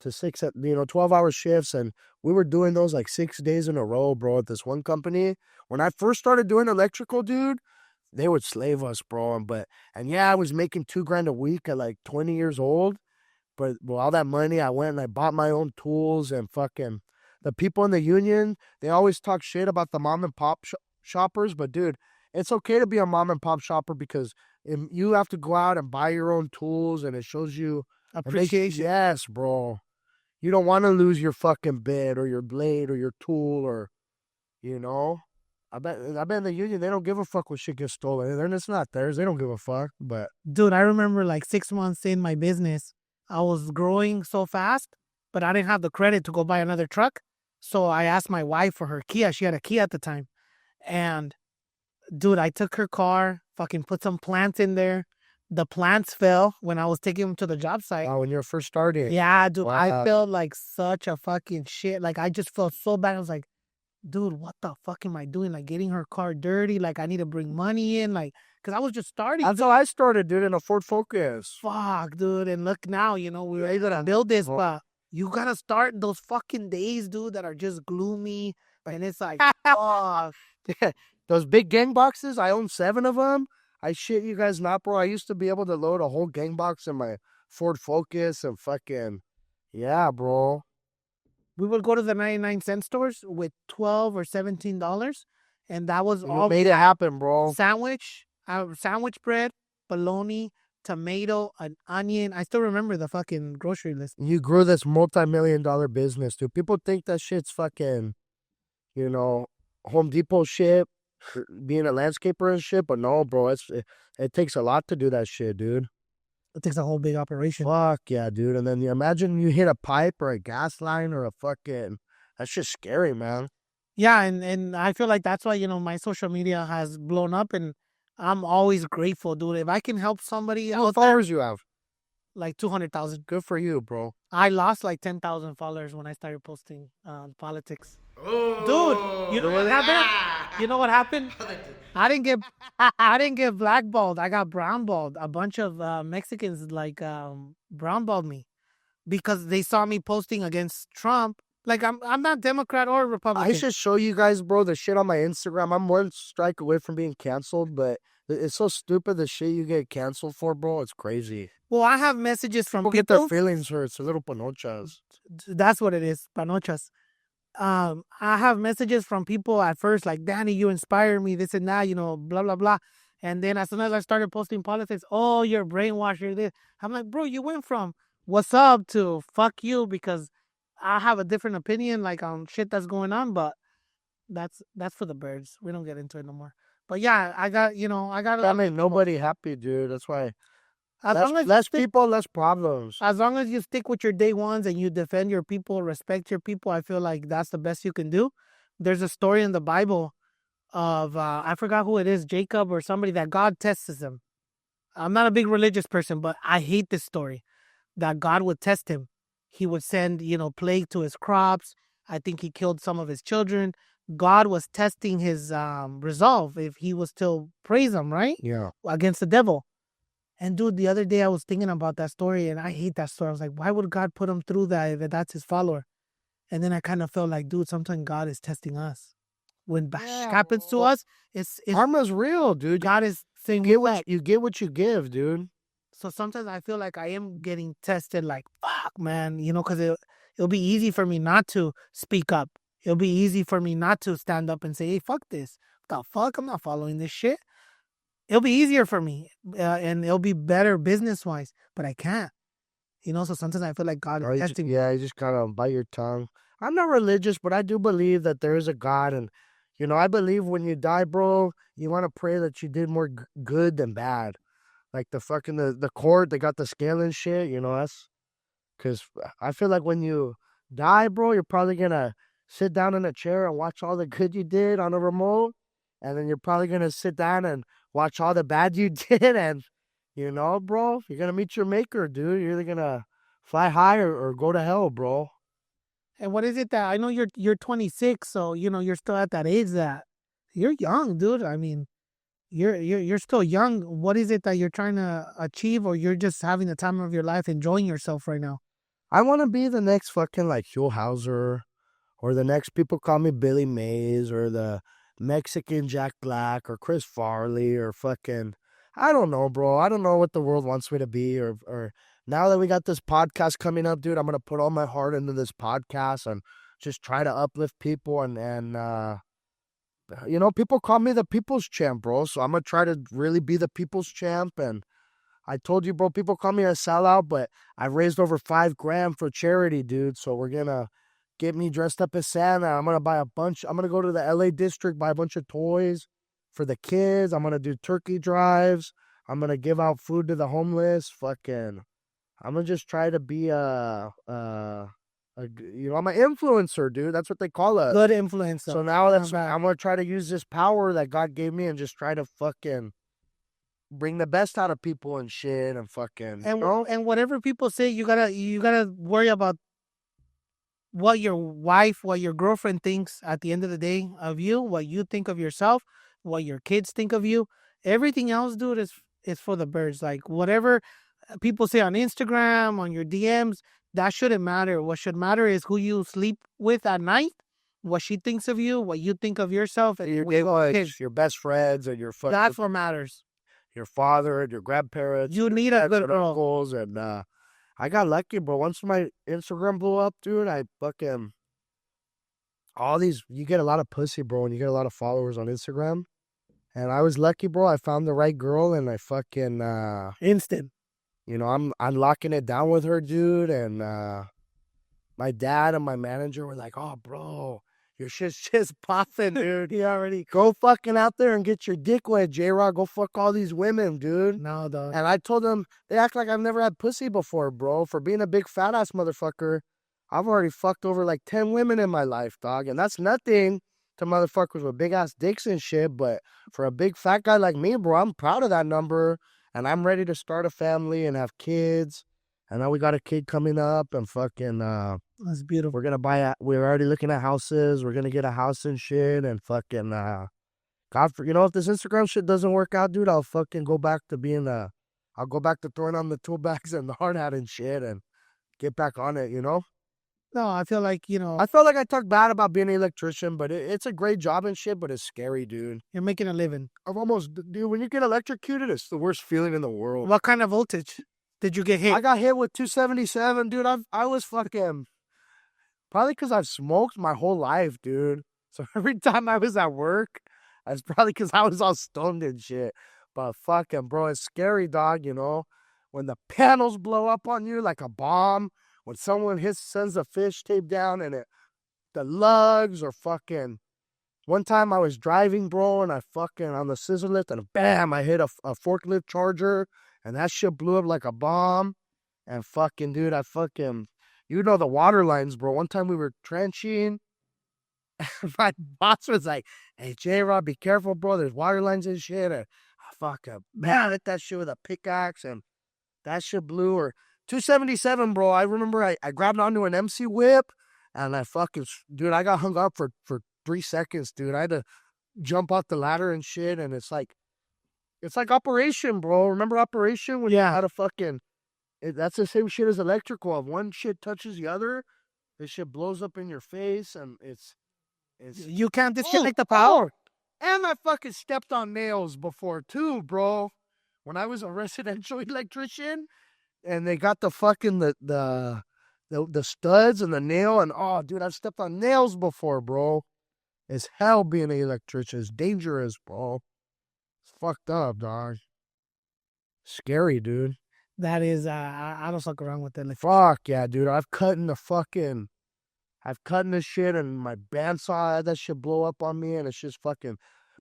12-hour shifts. And we were doing those like 6 days in a row, bro, at this one company. When I first started doing electrical, dude, they would slave us, bro. And yeah, I was making $2,000 a week at like 20 years old. But with all that money, I went and I bought my own tools and fucking the people in the union, they always talk shit about the mom and pop shoppers. But dude, it's okay to be a mom and pop shopper because you have to go out and buy your own tools and it shows you Appreciation. yes, bro. You don't want to lose your fucking bit or your blade or your tool or, you know. I bet in the union they don't give a fuck when shit gets stolen. Then it's not theirs. They don't give a fuck. But Dude, I remember like 6 months in my business, I was growing so fast, but I didn't have the credit to go buy another truck. So I asked my wife for her Kia. She had a Kia at the time. And dude, I took her car, fucking put some plants in there. The plants fell when I was taking them to the job site. when you're first starting, Yeah, dude, I wow. felt like such a fucking shit. Like I just felt so bad. I was like, dude, what the fuck am I doing? Like getting her car dirty. Like I need to bring money in. Like, cause I was just starting. That's how I started, dude, in a Ford Focus. Fuck, dude. And look now, we were able to build this, but you gotta start those fucking days, dude, that are just gloomy. And it's like, fuck. Those big gang boxes, I own 7 of them. I shit you guys not, bro. I used to be able to load a whole gang box in my Ford Focus and fucking, yeah, bro. We would go to the 99-cent stores with $12 or $17. And that was You all made it happen, bro. sandwich bread, bologna, tomato, an onion. I still remember the fucking grocery list. You grew this multi-million-dollar business, dude. People think that shit's fucking, you know, Home Depot shit, being a landscaper and shit, but no, bro. It takes a lot to do that shit, dude. It takes a whole big operation. Fuck yeah, dude. And then you imagine you hit a pipe or a gas line or a fucking, that's just scary, man. Yeah, and I feel like that's why, my social media has blown up, and I'm always grateful, dude. If I can help somebody How many out there, followers you have? like 200,000. Good for you, bro. I lost like 10,000 followers when I started posting politics. Dude, you know what happened? You know what happened? I didn't get I didn't get blackballed. I got brownballed. A bunch of Mexicans like brownballed me because they saw me posting against Trump. Like I'm not Democrat or Republican. I should show you guys, bro, the shit on my Instagram. I'm one strike away from being canceled, but it's so stupid the shit you get canceled for, bro. It's crazy. Well, I have messages from People get their people. feelings hurt. It's a little panochas. That's what it is, panochas. I have messages from people at first like, Danny, you inspire me, this and that, blah blah blah. And then as soon as I started posting politics, oh, you're brainwashed, you're this. I'm like, bro, you went from what's up to fuck you because I have a different opinion like on shit that's going on, but that's for the birds. We don't get into it no more. But yeah, I got That made nobody happy, dude. That's why. as long as Less people, less problems. as long as you stick with your day ones and you defend your people, respect your people, I feel like that's the best you can do. There's a story in the Bible of I forgot who it is, Jacob or somebody, that God tests him. I'm not a big religious person, but I hate this story that God would test him. He would send, plague to his crops. I think he killed some of his children. God was testing his resolve if he was still praise him, right? Yeah. Against the devil. And dude, the other day I was thinking about that story and I hate that story. I was like, why would God put him through that if that's his follower? And then I kind of felt like, dude, sometimes God is testing us. When Yeah, happens to bro. us, it's Karma's real, dude. God is saying, You get what you give, dude. so sometimes I feel like I am getting tested like, fuck, man, because it'll be easy for me not to speak up. It'll be easy for me not to stand up and say, hey, fuck this. What the fuck? I'm not following this shit. It'll be easier for me and it'll be better business wise, but I can't. So sometimes I feel like God is testing me. Yeah, you just kind of bite your tongue. I'm not religious, but I do believe that there is a God. And, I believe when you die, bro, you want to pray that you did more good than bad. Like the fucking, the court, they got the scale and shit, that's, because I feel like when you die, bro, you're probably going to sit down in a chair and watch all the good you did on a remote. And then you're probably going to sit down and watch all the bad you did, and bro, you're gonna meet your maker, dude. You're either gonna fly high or go to hell, bro. And what is it that I know you're 26, so you're still at that age that you're young, dude. I mean, you're still young. What is it that you're trying to achieve, or you're just having the time of your life, enjoying yourself right now? I want to be the next fucking like Hugh Hauser, or the next people call me Billy Mays, or the Mexican Jack Black, or Chris Farley, or fucking I don't know, bro. I don't know what the world wants me to be, or now that we got this podcast coming up, dude, I'm gonna put all my heart into this podcast and just try to uplift people and people call me the people's champ, bro. So I'm gonna try to really be the people's champ. And I told you, bro, people call me a sellout, but I raised over $5,000 for charity, dude. So we're gonna get me dressed up as Santa. I'm gonna buy a bunch. I'm gonna go to the LA district, buy a bunch of toys for the kids. I'm gonna do turkey drives. I'm gonna give out food to the homeless. Fucking, I'm gonna just try to be I'm an influencer, dude. That's what they call us. Good influence, So though. now Not bad. I'm gonna try to use this power that God gave me and just try to fucking bring the best out of people and shit and fucking And whatever people say, you gotta worry about what your wife, what your girlfriend thinks at the end of the day of you, what you think of yourself, what your kids think of you. Everything else, dude, is for the birds. Like whatever people say on Instagram, on your DMs, that shouldn't matter. What should matter is who you sleep with at night, what she thinks of you, what you think of yourself, and your with your kids. your best friends and your That's what matters. your father and your grandparents, You need a aunts good and girl. uncles, and I got lucky, bro. Once my Instagram blew up, dude, I fucking all these you get a lot of pussy, bro, and you get a lot of followers on Instagram. And I was lucky, bro. I found the right girl, and I fucking Instant. I'm locking it down with her, dude. And my dad and my manager were like, "Oh, bro, your shit's just popping, dude. You already Go fucking out there and get your dick wet, JROD. Go fuck all these women, dude." no, dog. And I told them, they act like I've never had pussy before, bro. For being a big fat ass motherfucker, I've already fucked over like 10 women in my life, dog. And that's nothing to motherfuckers with big ass dicks and shit. But for a big fat guy like me, bro, I'm proud of that number. And I'm ready to start a family and have kids. And now we got a kid coming up and fucking, That's beautiful. we're already looking at houses. We're going to get a house and shit. And fucking, if this Instagram shit doesn't work out, dude, I'll fucking go back to I'll go back to throwing on the tool bags and the hard hat and shit and get back on it, No, I feel like, I felt like I talked bad about being an electrician, but it's a great job and shit, but it's scary, dude. you're making a living. Dude, when you get electrocuted, it's the worst feeling in the world. What kind of voltage did you get hit? I got hit with 277, dude. I was fucking, probably because I've smoked my whole life, dude. So every time I was at work, that's probably because I was all stoned and shit. But fucking, bro, it's scary, dog, when the panels blow up on you like a bomb, when someone sends a fish tape down and the lugs or fucking. One time I was driving, bro, and I fucking on the scissor lift and bam, I hit a forklift charger and that shit blew up like a bomb. And fucking, dude, the water lines, bro. One time we were trenching. My boss was like, "Hey, JROD, be careful, bro. There's water lines and shit." And I fucking, man, I hit that shit with a pickaxe and that shit blew. Or 277, bro. I remember I grabbed onto an MC whip and I fucking, dude, I got hung up for 3 seconds, dude. I had to jump off the ladder and shit. And it's like Operation, bro. Remember Operation? When you had a fucking, that's the same shit as electrical. If one shit touches the other, this shit blows up in your face and it's You can't disconnect the power. And I fucking stepped on nails before too, bro. When I was a residential electrician, and they got the fucking the studs and the nail, and oh, dude, I've stepped on nails before, bro. It's hell being an electrician. It's dangerous, bro. It's fucked up, dog. Scary, dude. That is, I don't fuck around with that. Like, Fuck yeah, dude. I've cut in the shit, and my bandsaw had that shit blow up on me, and it's just fucking.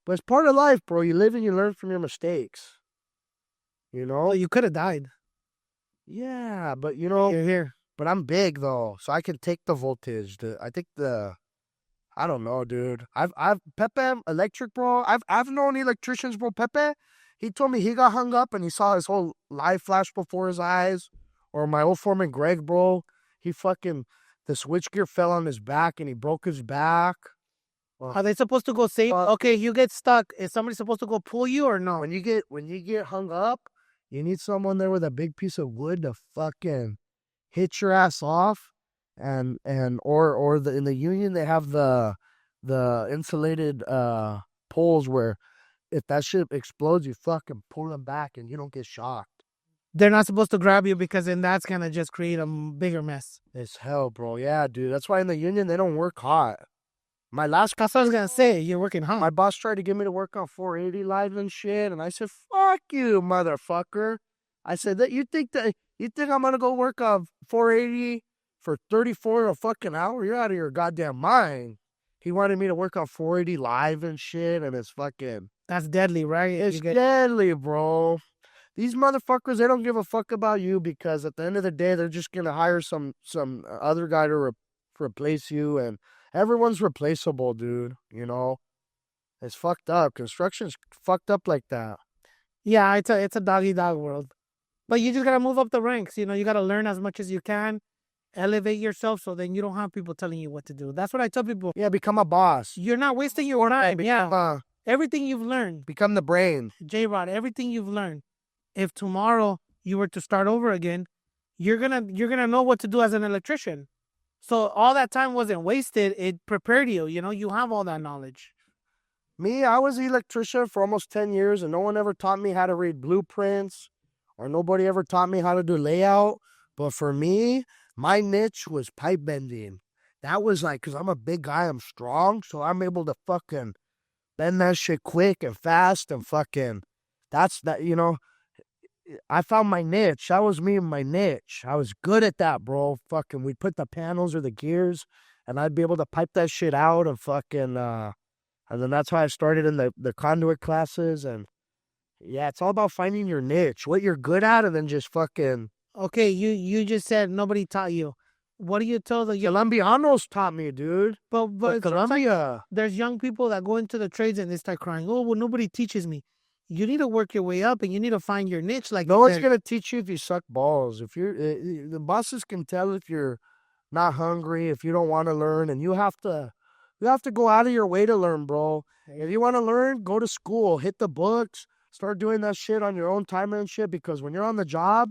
But it's part of life, bro. You live and you learn from your mistakes. well, you could have died. Yeah, but You're here. but I'm big though, so I can take the voltage. I don't know, dude. I've Pepe electric, bro. I've known electricians, bro. Pepe, He told me he got hung up and he saw his whole life flash before his eyes. Or my old foreman Greg, bro, he fucking the switchgear fell on his back and he broke his back. Well, Are they supposed to go save? Okay, you get stuck. Is somebody supposed to go pull you or no? when you get hung up, you need someone there with a big piece of wood to fucking hit your ass off, and or the in the union they have the insulated poles where if that shit explodes, you fucking pull them back and you don't get shocked. They're not supposed to grab you because then that's gonna just create a bigger mess. It's hell, bro. Yeah, dude. That's why in the union they don't work hot. My last That's what I was gonna say. You're working hard. My boss tried to get me to work on 480 live and shit, and I said, "Fuck you, motherfucker." I said that you think I'm gonna go work on 480 for 34 a fucking hour? You're out of your goddamn mind. He wanted me to work on 480 live and shit, and it's fucking That's deadly, right? it's deadly, bro. These motherfuckers, they don't give a fuck about you because at the end of the day, they're just gonna hire some other guy to replace you, and everyone's replaceable, dude. You know, it's fucked up. Construction's fucked up like that. Yeah, it's a doggy dog world. But you just gotta move up the ranks. You know, you gotta learn as much as you can, elevate yourself, so then you don't have people telling you what to do. That's what I tell people. Yeah, become a boss. You're not wasting your time. Yeah, Uh, everything you've learned, become the brain. JROD, everything you've learned. If tomorrow you were to start over again, you're gonna know what to do as an electrician. So all that time wasn't wasted. It prepared you. You know, you have all that knowledge. Me, I was an electrician for almost 10 years, and no one ever taught me how to read blueprints, or nobody ever taught me how to do layout. But for me, my niche was pipe bending. That was like, because I'm a big guy, I'm strong, so I'm able to fucking bend that shit quick and fast and fucking, that's that, you know. I found my niche. That was me and my niche. I was good at that, bro. Fucking, we'd put the panels or the gears, and I'd be able to pipe that shit out and fucking, and then that's how I started in the conduit classes. And yeah, it's all about finding your niche, what you're good at, and then just fucking. Okay, you just said nobody taught you. What do you tell the Colombianos taught me, dude. but it's like Colombia. there's young people that go into the trades and they start crying. Oh, well, nobody teaches me. You need to work your way up and you need to find your niche. Like No one's gonna teach you if you suck balls. If you're the bosses can tell if you're not hungry, if you don't want to learn, and you have to go out of your way to learn, bro. If you want to learn, go to school, hit the books, start doing that shit on your own time and shit. Because when you're on the job,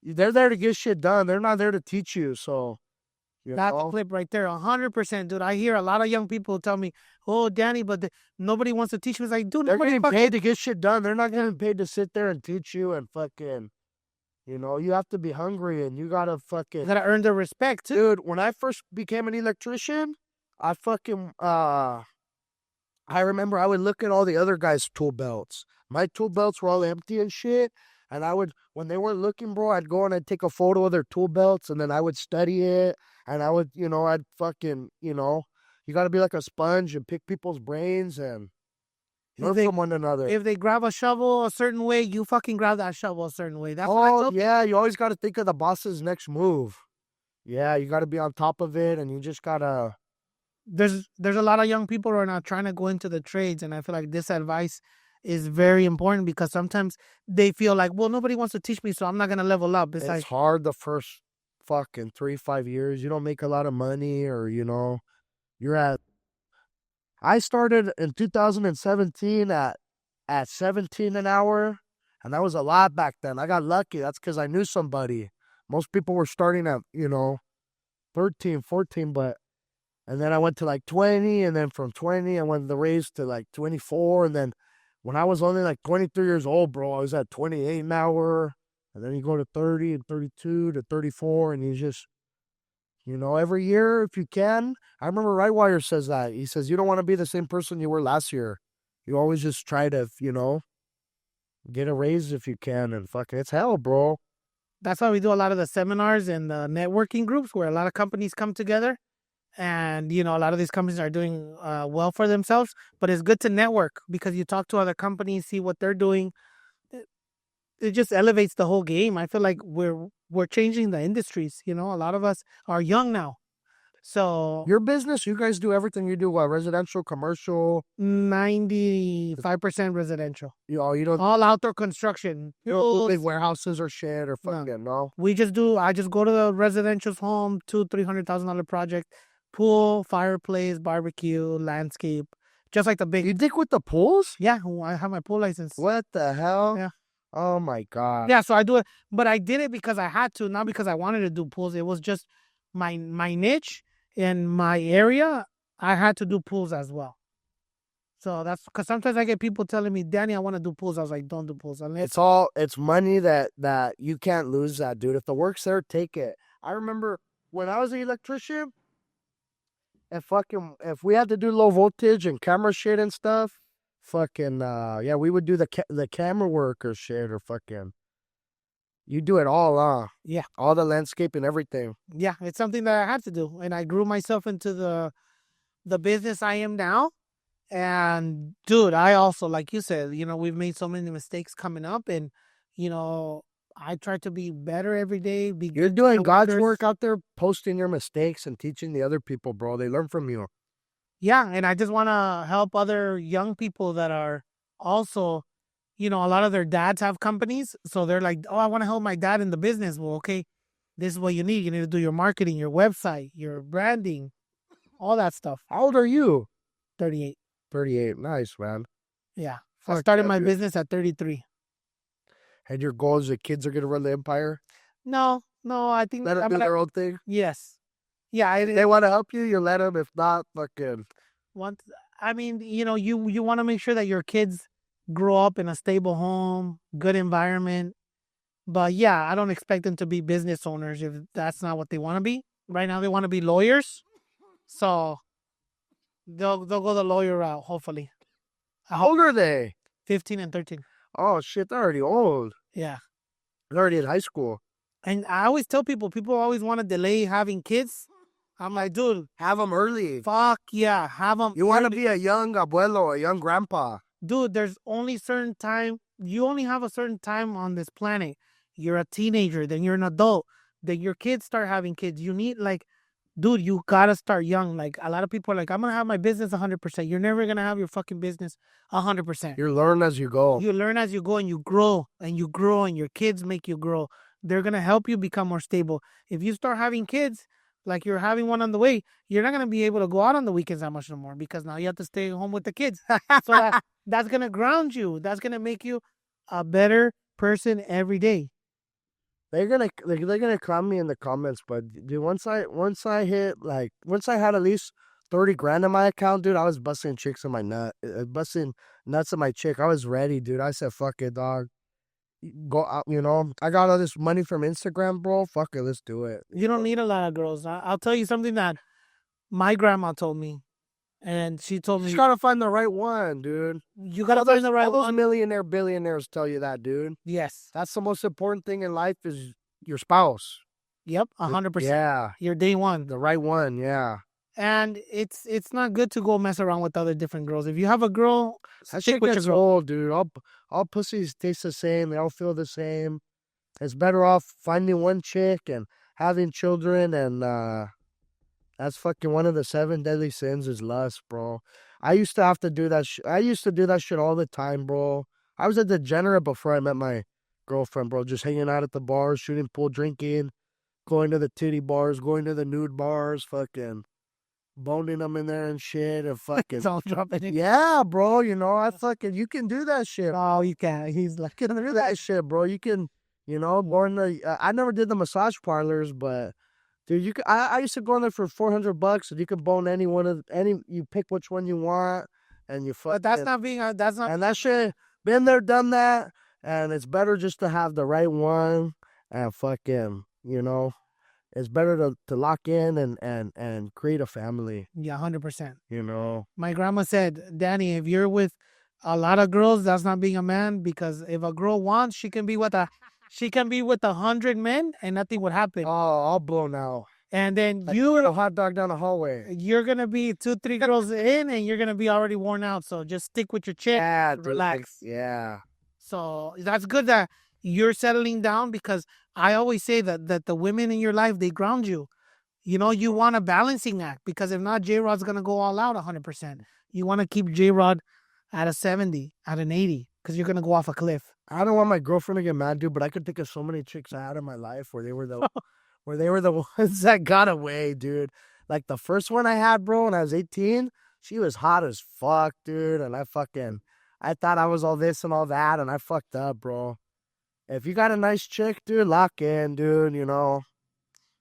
they're there to get shit done. They're not there to teach you. So That's a clip right there, 100%, dude. I hear a lot of young people tell me, "Oh, Danny, but nobody wants to teach me." It's like, dude, they're nobody getting paid to get shit done. They're not getting paid to sit there and teach you and fucking. You know, you have to be hungry and you gotta fucking. You gotta earn their respect too. Dude, when I first became an electrician, I fucking I remember I would look at all the other guys' tool belts. My tool belts were all empty and shit. And I would, when they weren't looking, bro, I'd go and I'd take a photo of their tool belts and then I would study it. And I would, you know, I'd fucking, you know, you got to be like a sponge and pick people's brains and learn from one another. If they grab a shovel a certain way, you fucking grab that shovel a certain way. That's yeah, you always got to think of the boss's next move. Yeah, you got to be on top of it and you just got to. There's a lot of young people right now trying to go into the trades, and I feel like this advice is very important because sometimes they feel like, well, nobody wants to teach me, so I'm not gonna level up. It's like hard the first fucking 3-5 years. You don't make a lot of money, or you know, you're at. I started in 2017 at 17 an hour, and that was a lot back then. I got lucky. That's because I knew somebody. Most people were starting at 13, 14, but. And then I went to like 20, and then from 20, I went the raise to like 24. And then when I was only like 23 years old, bro, I was at 28 an hour. And then you go to 30 and 32 to 34, and you just, every year, if you can. I remember Rightwire says that. He says, you don't want to be the same person you were last year. You always just try to, get a raise if you can. And fucking, it's hell, bro. That's why we do a lot of the seminars and the networking groups where a lot of companies come together. And, a lot of these companies are doing well for themselves, but it's good to network because you talk to other companies, see what they're doing. It just elevates the whole game. I feel like we're changing the industries. A lot of us are young now. So Your business, you guys do everything. You do what? Residential, commercial. 95% residential. You don't All outdoor construction. you don't do big Pools. warehouses or shit or No. fucking no. I just go to the residential's home, $200,000-$300,000 project, pool, fireplace, barbecue, landscape, just like the big. You dig with the pools? Yeah, I have my pool license. What the hell? Yeah. Oh my god. Yeah, so I do it, but I did it because I had to, not because I wanted to do pools. It was just my niche in my area. I had to do pools as well. So that's because sometimes I get people telling me, Danny, I want to do pools. I was like, don't do pools unless It's money that you can't lose that, dude. If the work's there, take it. I remember when I was an electrician, if we had to do low voltage and camera shit and stuff, fucking yeah, we would do the camera work or shit or fucking. You do it all, yeah, all the landscape and everything. yeah, it's something that I had to do, and I grew myself into the business I am now. And dude, I also, like you said, we've made so many mistakes coming up, and I try to be better every day. You're doing God's work out there, posting your mistakes and teaching the other people, bro. They learn from you. Yeah, and I just want to help other young people that are also, a lot of their dads have companies, so they're like, oh, I want to help my dad in the business. Well, okay, this is what you need. You need to do your marketing, your website, your branding, all that stuff. How old are you? 38. 38. Nice, man. Yeah. I started my business at 33. And your goal is the kids are going to run the empire? No, I think Let them do their own thing? Yes. Yeah. If they want to help you, you let them. If not, fucking. I mean, you want to make sure that your kids grow up in a stable home, good environment. But yeah, I don't expect them to be business owners if that's not what they want to be. Right now, they want to be lawyers. So they'll go the lawyer route, hopefully. How old are they? 15 and 13. Oh, shit, they're already old. Yeah. They're already in high school. And I always tell people always want to delay having kids. I'm like, dude, have them early. Fuck yeah, have them. You want to be a young abuelo, a young grandpa. Dude, there's only certain time. You only have a certain time on this planet. You're a teenager, then you're an adult, then your kids start having kids. You need dude, you gotta start young. Like a lot of people are like, I'm gonna have my business 100%. You're never gonna have your fucking business 100%. You learn as you go. You learn as you go, and you grow, and your kids make you grow. They're gonna help you become more stable. If you start having kids, like you're having one on the way, you're not gonna be able to go out on the weekends that much no more because now you have to stay home with the kids. So that's gonna ground you. That's gonna make you a better person every day. They're gonna clown me in the comments, but dude, once I had at least 30 grand in my account, dude, I was busting chicks in my busting nuts in my chick. I was ready, dude. I said, fuck it, dog. Go out, I got all this money from Instagram, bro. Fuck it, let's do it. You don't need a lot of girls. I'll tell you something that my grandma told me, and she told me, you gotta find the right one, dude. You gotta find the right one. All those billionaires tell you that, dude. Yes, that's the most important thing in life is your spouse. Yep, 100%. Yeah, your day one, the right one. Yeah. And it's not good to go mess around with other different girls. If you have a girl, stick with your girl. Old, dude. All pussies taste the same. They all feel the same. It's better off finding one chick and having children, and that's fucking one of the 7 deadly sins is lust, bro. I used to have to do that. I used to do that shit all the time, bro. I was a degenerate before I met my girlfriend, bro. Just hanging out at the bars, shooting pool, drinking, going to the titty bars, going to the nude bars, fucking boning them in there and shit, and fucking don't drop it. Yeah, bro. I fucking you can do that shit. Oh, you can. He's like, you can do that shit, bro. You can, go in the. I never did the massage parlors, but dude, you can. I used to go in there for $400, and you can bone You pick which one you want, and you fuck. But that's not being. That's not. And that shit, been there, done that, and it's better just to have the right one, and fucking, it's better to lock in and create a family. Yeah, 100%. My grandma said, Danny, if you're with a lot of girls, that's not being a man, because if a girl wants, she can be with 100 men and nothing would happen. Oh, I'll blow now. And then a hot dog down the hallway. You're gonna be 2-3 girls in, and you're gonna be already worn out. So just stick with your chick. Yeah, relax. Yeah. So that's good that you're settling down, because I always say that the women in your life, they ground you. You know, you want a balancing act because if not, JROD's gonna go all out 100%. You want to keep JROD at a 70, at an 80, because you're gonna go off a cliff. I don't want my girlfriend to get mad, dude, but I could think of so many chicks I had in my life where they were the ones that got away, dude. Like the first one I had, bro, when I was 18, she was hot as fuck, dude, and I thought I was all this and all that, and I fucked up, bro. If you got a nice chick, dude, lock in, dude, you know.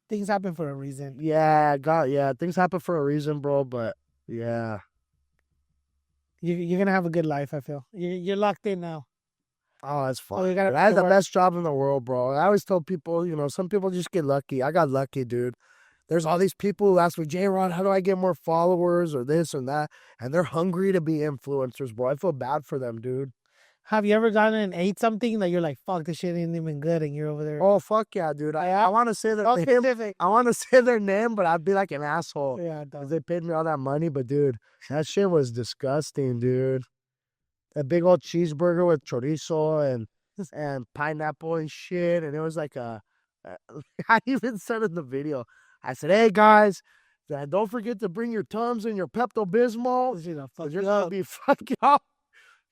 Things happen for a reason. Yeah, things happen for a reason, bro, but yeah. You're gonna have a good life. I feel you're locked in now. Oh, that's fun. Oh, you gotta I had the work. best job in the world, bro. I always tell people, you know, some people just get lucky. I got lucky, dude. There's all these people who ask me, JROD, how do I get more followers or this and that? And they're hungry to be influencers, bro. I feel bad for them, dude. Have you ever gone and ate something that you're like, fuck, this shit ain't even good, and you're over there? Oh, fuck yeah, dude. I want to say their name. Specific. I want to say their name, but I'd be like an asshole. Yeah, Because they paid me all that money. But, dude, that shit was disgusting, dude. A big old cheeseburger with chorizo and pineapple and shit. And it was like I even said in the video, I said, hey, guys, don't forget to bring your Tums and your Pepto-Bismol. you're You're going to be fucking up.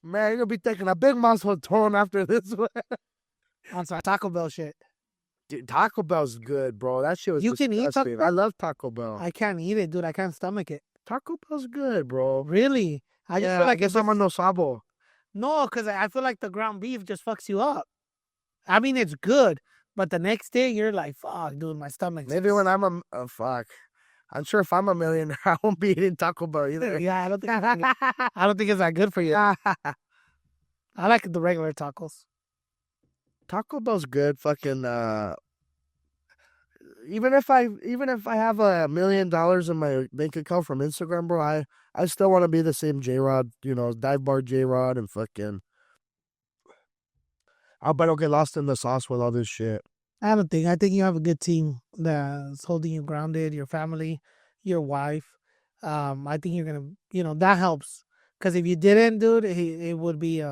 Man, you're going to be taking a big muscle tone after this one. I'm sorry, Taco Bell shit. Dude, Taco Bell's good, bro. That shit was You can eat disgusting. Taco Bell? I love Taco Bell. I can't eat it, dude. I can't stomach it. Taco Bell's good, bro. Really? I just feel I like guess I'm a no sabo. no, because I feel like the ground beef just fucks you up. I mean, it's good, but the next day you're like, fuck, dude, my stomach. Maybe when I'm a fuck. I'm sure if I'm a millionaire, I won't be eating Taco Bell either. Yeah, I don't think it's that good for you. I like the regular tacos. Taco Bell's good. Fucking even if I have $1 million in my bank account from Instagram, bro, I still want to be the same JROD, you know, dive bar JROD and fucking. I bet I'll get lost in the sauce with all this shit. I don't think. I think you have a good team that's holding you grounded. Your family, your wife. I think you're gonna, that helps. Because if you didn't, dude, it would be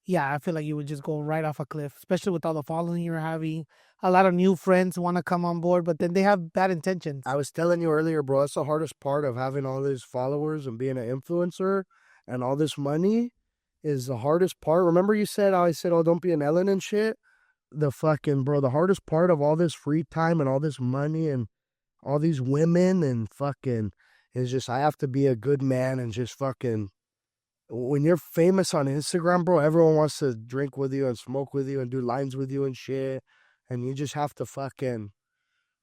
yeah, I feel like you would just go right off a cliff, especially with all the following you're having. A lot of new friends want to come on board, but then they have bad intentions. I was telling you earlier, bro, that's the hardest part of having all these followers and being an influencer and all this money is the hardest part. Remember you said, I said, oh, don't be an Ellen and shit? The fucking, bro, the hardest part of all this free time and all this money and all these women and fucking is just, I have to be a good man and just fucking, when you're famous on Instagram, bro, everyone wants to drink with you and smoke with you and do lines with you and shit. And you just have to fucking,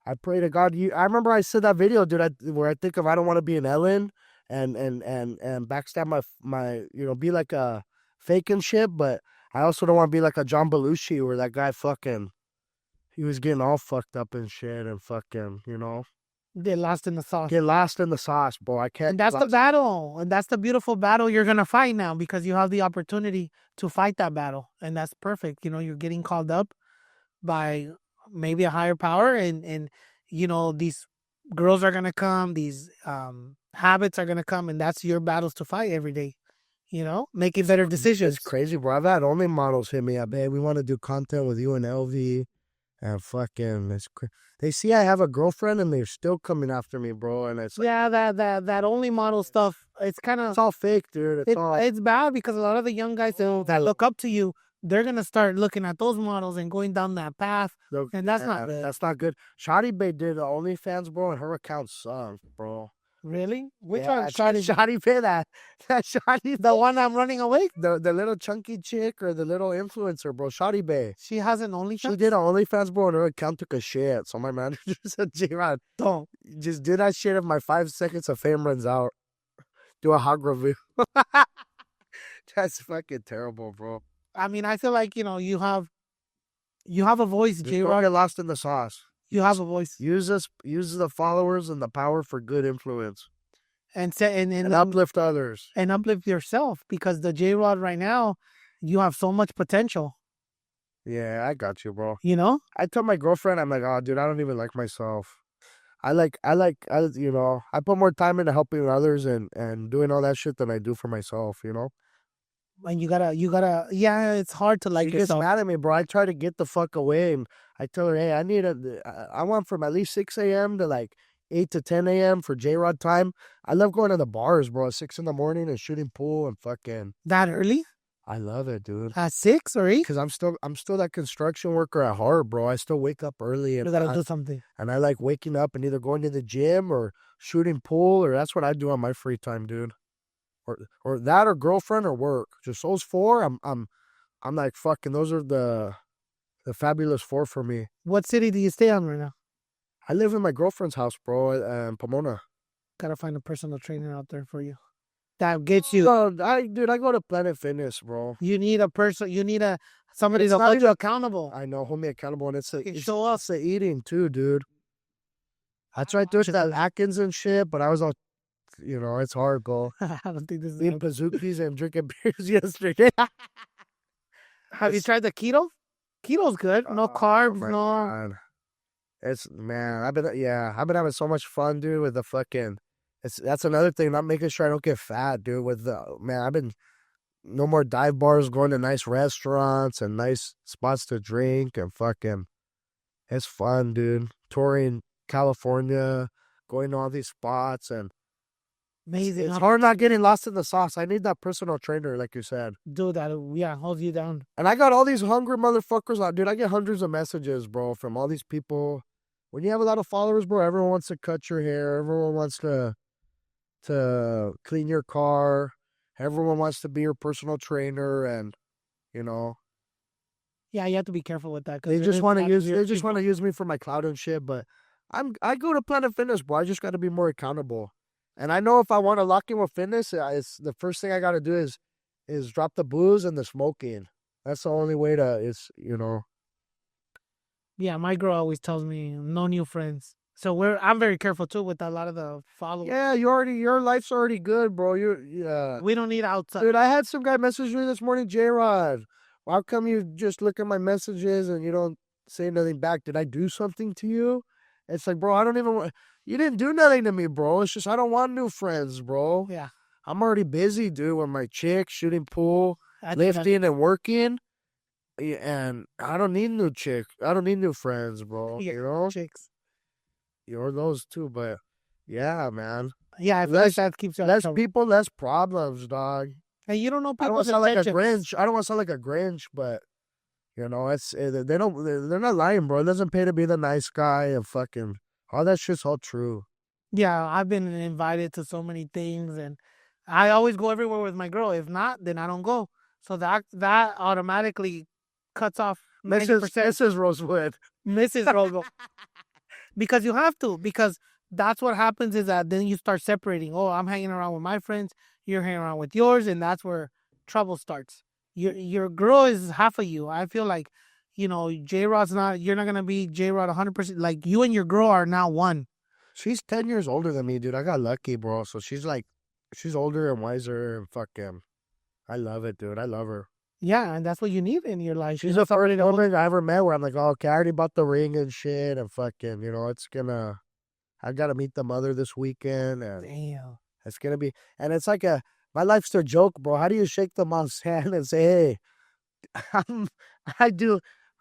I pray to God. I remember I said that video, dude, where I think of I don't want to be an Ellen and backstab my be like a fake and shit, but I also don't want to be like a John Belushi where that guy fucking, he was getting all fucked up and shit and fucking, Get lost in the sauce. Get lost in the sauce, bro. I can't. And that's the battle. And that's the beautiful battle you're going to fight now because you have the opportunity to fight that battle. And that's perfect. You're getting called up by maybe a higher power and these girls are going to come, these habits are going to come, and that's your battles to fight every day. Making better decisions. It's crazy, bro. I've had only models hit me up, hey, we want to do content with you and LV. And fucking, they see I have a girlfriend and they're still coming after me, bro. And it's yeah, that only model stuff. It's kind of, it's all fake, dude. It's bad because a lot of the young guys that look up to you, they're gonna start looking at those models and going down that path, and that's not good. That's not good. Shotty Bae did the OnlyFans, bro, and her account sucked, bro. Really? Which one? Shotty Bae, that Shotty, the one I'm running away? The little chunky chick or the little influencer, bro. Shotty Bae. She has an OnlyFans? She did an OnlyFans, bro, and her account took a shit. So my manager said, JROD, don't. Just do that shit if my 5 seconds of fame runs out. Do a hog review. That's fucking terrible, bro. I mean, I feel like, you have a voice, JROD. Don't get lost in the sauce. You have a voice. Use the followers and the power for good influence. And uplift others. And uplift yourself because the JROD right now, you have so much potential. Yeah, I got you, bro. I tell my girlfriend, I'm like, oh, dude, I don't even like myself. I put more time into helping others and doing all that shit than I do for myself, And yeah, it's hard to She like gets yourself. mad at me, bro. I try to get the fuck away, and I tell her, hey, I want from at least 6 a.m. to like 8 to 10 a.m. for JROD time. I love going to the bars, bro, at 6 in the morning and shooting pool and fucking. That early? I love it, dude. At 6 or 8? Cause I'm still that construction worker at heart, bro. I still wake up early, You gotta do something. and I like waking up and either going to the gym or shooting pool, or that's what I do on my free time, dude. Or that or girlfriend or work. Just those four. I'm like fucking. Those are the fabulous four for me. What city do you stay on right now? I live in my girlfriend's house, bro, in Pomona. Gotta find a personal trainer out there for you. That gets you. So I go to Planet Fitness, bro. You need a person. You need somebody It's to not hold you even- accountable. I know, hold me accountable, and it's Show up. the eating too, dude. I tried doing that Atkins and shit, but I was all, it's hard, bro. I don't think this is. Eating bazookies and drinking beers yesterday. Have you tried the keto? Keto's good. No carbs. my No. God. I've been having so much fun, dude, with the fucking. That's another thing. Not making sure I don't get fat, dude. I've been no more dive bars, going to nice restaurants and nice spots to drink and fucking. It's fun, dude. Touring California, going to all these spots, and Amazing. it's hard not getting lost in the sauce. I need that personal trainer, like you said. Do that. Yeah, hold you down. And I got all these hungry motherfuckers out, dude. I get hundreds of messages, bro, from all these people. When you have a lot of followers, bro, everyone wants to cut your hair. Everyone wants to clean your car. Everyone wants to be your personal trainer, and you know Yeah, you have to be careful with that. they just want to use me for my clout and shit. But I go to Planet Fitness, bro. I just got to be more accountable. And I know if I want to lock in with fitness, it's the first thing I got to do is drop the booze and the smoking. That's the only way to. Yeah, my girl always tells me no new friends. So I'm very careful too with a lot of the followers. Yeah, your life's already good, bro. We don't need outside. Dude, I had some guy message me this morning, JROD. How come you just look at my messages and you don't say nothing back? Did I do something to you? It's like, bro, I don't even want. You didn't do nothing to me, bro. It's just I don't want new friends, bro. Yeah. I'm already busy, dude, with my chick, shooting pool, lifting and working. And I don't need new chick. I don't need new friends, bro. Yeah, chicks. You're those too, but yeah, man. Yeah, I feel like that keeps you less people, less problems, dog. And you don't know I don't people's want to sound like a intentions. Grinch. I don't want to sound like a Grinch, but they're not lying, bro. It doesn't pay to be the nice guy and fucking all that shit's all true. Yeah, I've been invited to so many things, and I always go everywhere with my girl. If not, then I don't go. So that automatically cuts off 90%. Mrs. Rosewood. Mrs. Rogo. Because you have to. Because that's what happens is that then you start separating. Oh, I'm hanging around with my friends. You're hanging around with yours, and that's where trouble starts. Your girl is half of you. I feel like, J-Rod's not. You're not gonna be J-Rod 100%. Like you and your girl are now one. She's 10 years older than me, dude. I got lucky, bro. So she's older and wiser and fucking. I love it, dude. I love her. Yeah, and that's what you need in your life. She's the first woman I ever met where I'm like, oh, okay, I already bought the ring and shit, and fucking, I gotta meet the mother this weekend, and Damn. it's gonna be, and it's like my life's a joke, bro. How do you shake the mom's hand and say, hey,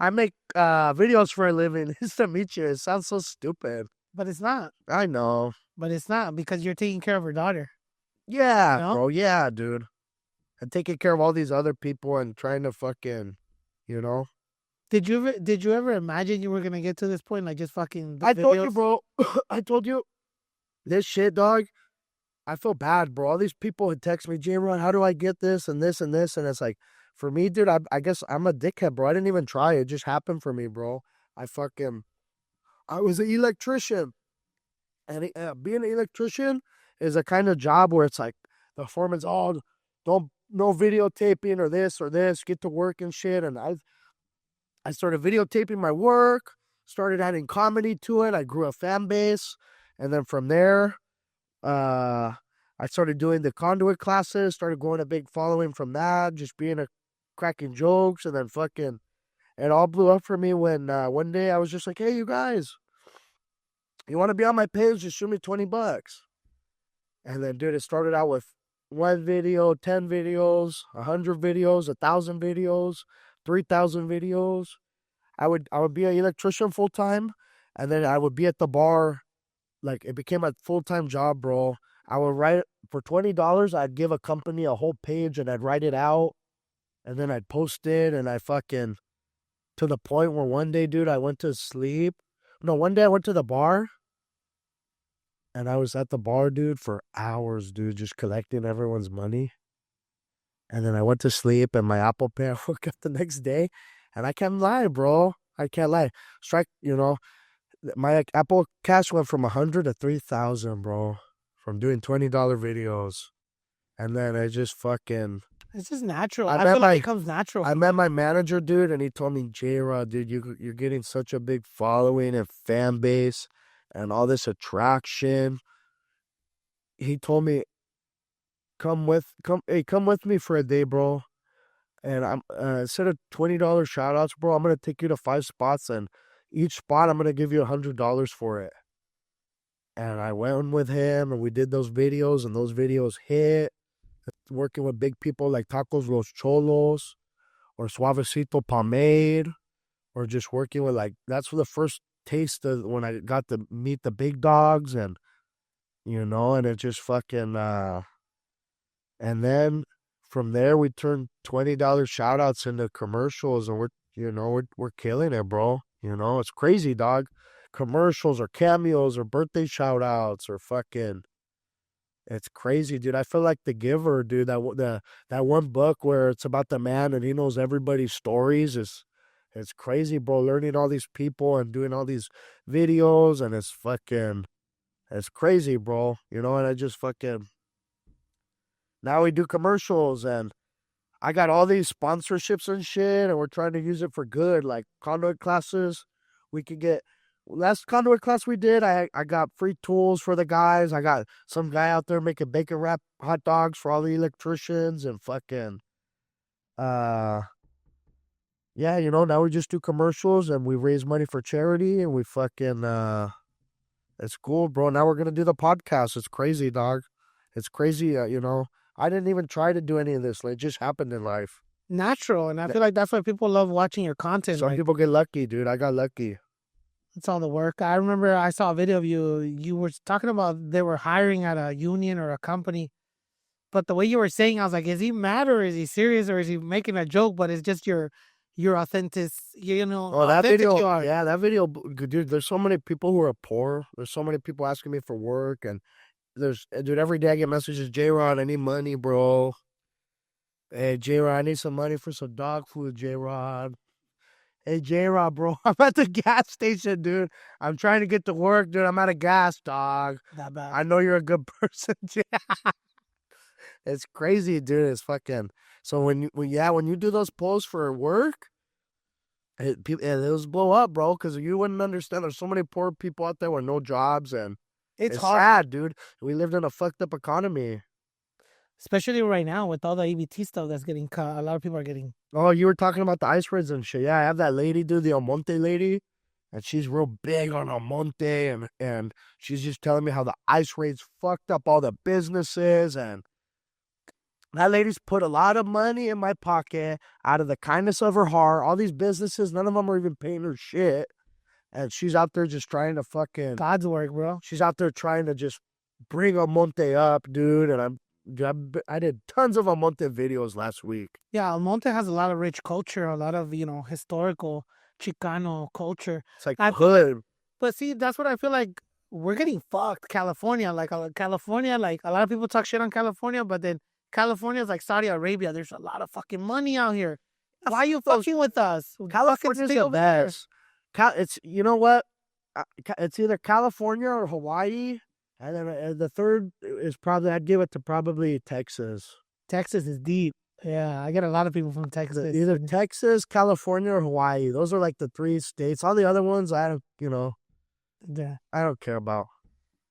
I make videos for a living. Nice to meet you. It sounds so stupid. But it's not. I know. But it's not because you're taking care of her daughter. Yeah, bro. Yeah, dude. And taking care of all these other people and trying to fucking, Did you ever imagine you were gonna get to this point? Like just fucking. I told you, bro. I told you. This shit, dog. I feel bad, bro. All these people would text me, J-Ron, how do I get this and this and this? And it's like, for me, dude, I guess I'm a dickhead, bro. I didn't even try. It just happened for me, bro. I was an electrician. And being an electrician is a kind of job where it's like, the foreman's, no videotaping or this, get to work and shit. And I started videotaping my work, started adding comedy to it. I grew a fan base. And then from there, I started doing the conduit classes, started growing a big following from that, just cracking jokes. And then fucking, it all blew up for me when one day I was just like, hey, you guys, you want to be on my page? Just shoot me $20. And then, dude, it started out with one video, 10 videos, 100 videos, 1,000 videos, 3,000 videos. I would be an electrician full time, and then I would be at the bar. Like it became a full time job, bro. I would write for $20. I'd give a company a whole page, and I'd write it out, and then I'd post it, and I fucking to the point where one day, dude, I went to sleep. No, one day I went to the bar, and I was at the bar, dude, for hours, dude, just collecting everyone's money. And then I went to sleep, and my Apple Pay, I woke up the next day, and I can't lie, bro. I can't lie. My Apple Cash went from 100 to 3,000, bro, from doing $20 videos. And then I just fucking. It's just natural. I I met feel my like it comes natural. I met my manager, dude, and he told me, JROD, dude, you're getting such a big following and fan base, and all this attraction. He told me, come with me for a day, bro. And I'm instead of $20 shout outs, bro, I'm gonna take you to 5 spots, and each spot I'm gonna give you $100 for it. And I went with him, and we did those videos, and those videos hit. Working with big people like Tacos Los Cholos or Suavecito Pomade, or just working with that's the first taste of when I got to meet the big dogs, and and it just fucking and then from there we turned $20 shout outs into commercials, and we're killing it, bro. It's crazy, dog. Commercials or cameos or birthday shout outs or fucking. It's crazy, dude. I feel like The Giver, dude. That one book where it's about the man and he knows everybody's stories is it's crazy, bro. Learning all these people and doing all these videos, and it's crazy, bro. And I just fucking now we do commercials, and I got all these sponsorships and shit, and we're trying to use it for good, like conduit classes. We could get last conduit class we did. I got free tools for the guys. I got some guy out there making bacon wrap hot dogs for all the electricians, and fucking uh yeah, now we just do commercials, and we raise money for charity, and we fucking it's cool, bro. Now we're gonna do the podcast. It's crazy, dog. It's crazy. I didn't even try to do any of this. Like, it just happened in life. Natural. And I feel like that's why people love watching your content. Some people get lucky, dude. I got lucky. It's all the work. I remember I saw a video of you. You were talking about they were hiring at a union or a company. But the way you were saying, I was like, is he mad or is he serious or is he making a joke? But it's just your authentic, Oh, that video. Yeah, that video, dude. There's so many people who are poor. There's so many people asking me for work, and dude, every day I get messages, JROD, I need money, bro. Hey, JROD, I need some money for some dog food, JROD. Hey, JROD, bro, I'm at the gas station, dude. I'm trying to get to work, dude. I'm out of gas, dog. That bad. I know you're a good person. It's crazy, dude. It's fucking. So when you do those posts for work, those blow up, bro, because you wouldn't understand. There's so many poor people out there with no jobs, and it's hard. Sad, dude. We lived in a fucked up economy. Especially right now with all the EBT stuff that's getting cut. A lot of people are getting. Oh, you were talking about the ice raids and shit. Yeah, I have that lady, dude, the Almonte lady, and she's real big on Almonte, and she's just telling me how the ice raids fucked up all the businesses, and that lady's put a lot of money in my pocket out of the kindness of her heart. All these businesses, none of them are even paying her shit, and she's out there just trying to fucking God's work, bro. She's out there trying to just bring Almonte up, dude, and I did tons of Almonte videos last week. Yeah, Almonte has a lot of rich culture, a lot of, historical Chicano culture. It's like hood. But see, that's what I feel like we're getting fucked. California, like a lot of people talk shit on California, but then California is like Saudi Arabia. There's a lot of fucking money out here. Why are you fucking with us? California's the best. It's, you know what? It's either California or Hawaii. And then the third is probably, I'd give it to probably Texas. Texas is deep. Yeah, I get a lot of people from Texas. Either Texas, California, or Hawaii. Those are like the 3 states. All the other ones, I don't, I don't care about.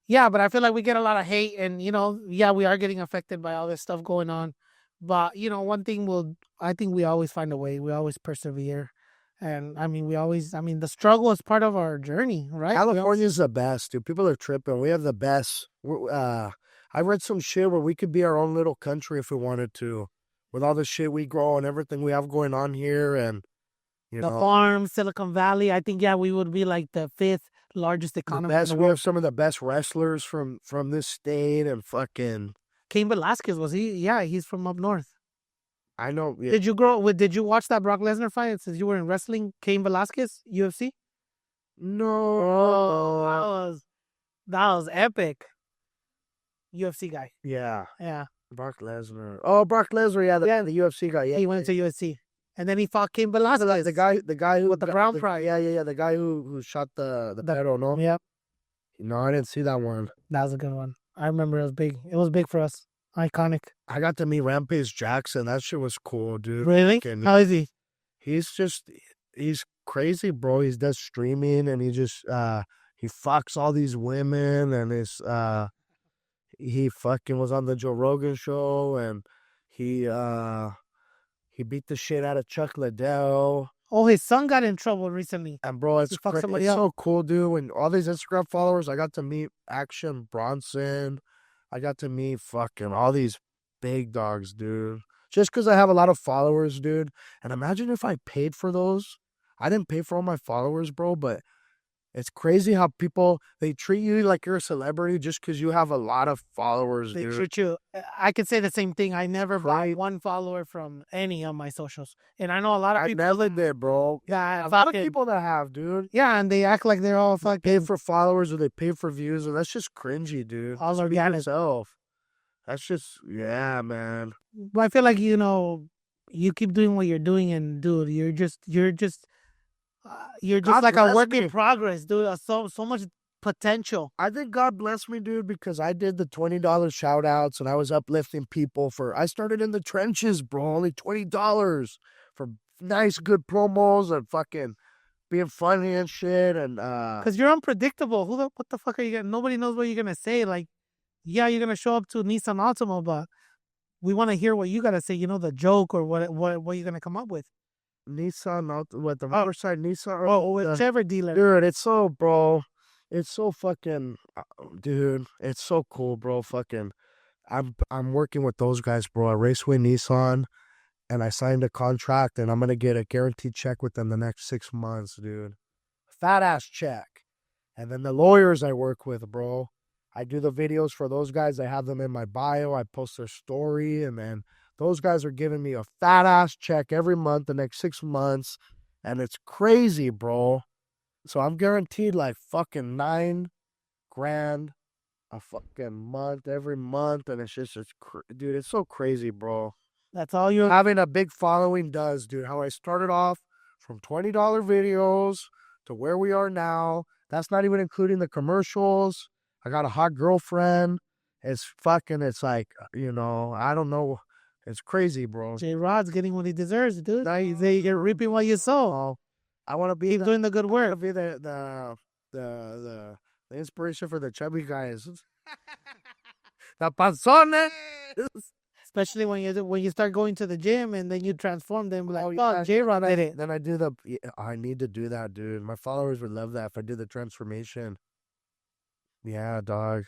Yeah, but I feel like we get a lot of hate, and, yeah, we are getting affected by all this stuff going on. But, one thing I think we always find a way. We always persevere. And the struggle is part of our journey, right? California's the best, dude. People are tripping. We have the best. I I read some shit where we could be our own little country if we wanted to, with all the shit we grow and everything we have going on here, and the farm, Silicon Valley. I think we would be like the 5th largest the economy in best. the We have world. some of the best wrestlers from this state, and fucking. Cain Velasquez was he? Yeah, he's from up north. I know. Yeah. Did you watch that Brock Lesnar fight since you were in wrestling? Cain Velasquez, UFC. No. Oh, that was epic. UFC guy. Yeah. Yeah. Brock Lesnar. Oh, Brock Lesnar. Yeah, the UFC guy. Yeah, He went to UFC, and then he fought Cain Velasquez. the guy who with the brown pride. Yeah. The guy who shot the pedal. No. Yep. No, I didn't see that one. That was a good one. I remember it was big. It was big for us. Iconic. I got to meet Rampage Jackson. That shit was cool, dude. Really? How is he? He's crazy, bro. He does streaming, and he just he fucks all these women, and he fucking was on the Joe Rogan show, and he beat the shit out of Chuck Liddell. Oh, his son got in trouble recently. And bro, it's so cool, dude. When all these Instagram followers, I got to meet Action Bronson. I got to meet fucking all these big dogs, dude. Just because I have a lot of followers, dude. And imagine if I paid for those. I didn't pay for all my followers, bro, but it's crazy how people, they treat you like you're a celebrity just because you have a lot of followers, They dude. treat you. I could say the same thing. I never buy one follower from any of my socials. And I know a lot of people. I never did, bro. Yeah, a lot of people that have, dude. Yeah, and they act like they're all fucking pay for followers or they pay for views, and that's just cringy, dude. all organic. That's just, yeah, man. But I feel like, you keep doing what you're doing, and dude, you're just God like a bless work me. in progress, dude. So much potential. I think God bless me, dude, because I did the $20 shout outs and I was uplifting people I started in the trenches, bro. Only $20 for nice, good promos and fucking being funny and shit. And, Because you're unpredictable. What the fuck are you gonna, nobody knows what you're gonna say. Like, yeah, you're gonna show up to Nissan Altima, but we want to hear what you gotta say, the joke or what you're gonna come up with. Nissan, what, the Riverside Nissan? Oh, whichever dealer. Dude, it's so, bro. It's so fucking, dude. It's so cool, bro. Fucking, I'm working with those guys, bro. At Raceway Nissan, and I signed a contract, and I'm gonna get a guaranteed check with them the next 6 months, dude. Fat ass check. And then the lawyers I work with, bro. I do the videos for those guys. I have them in my bio. I post their story, and then those guys are giving me a fat ass check every month the next 6 months, and it's crazy, bro. So I'm guaranteed like fucking $9,000 a fucking month every month, and it's just, dude, it's so crazy, bro. That's all you're having a big following does, dude. How I started off from $20 videos to where we are now. That's not even including the commercials. I got a hot girlfriend. It's like, I don't know. It's crazy, bro. JROD's getting what he deserves, dude. Now you're reaping what you sow. I want to be doing the good work. I want to be the inspiration for the chubby guys. The panzones. Especially when you start going to the gym and then you transform them, like, oh, JROD did it. Then I do I need to do that, dude. My followers would love that if I did the transformation. Yeah, dog.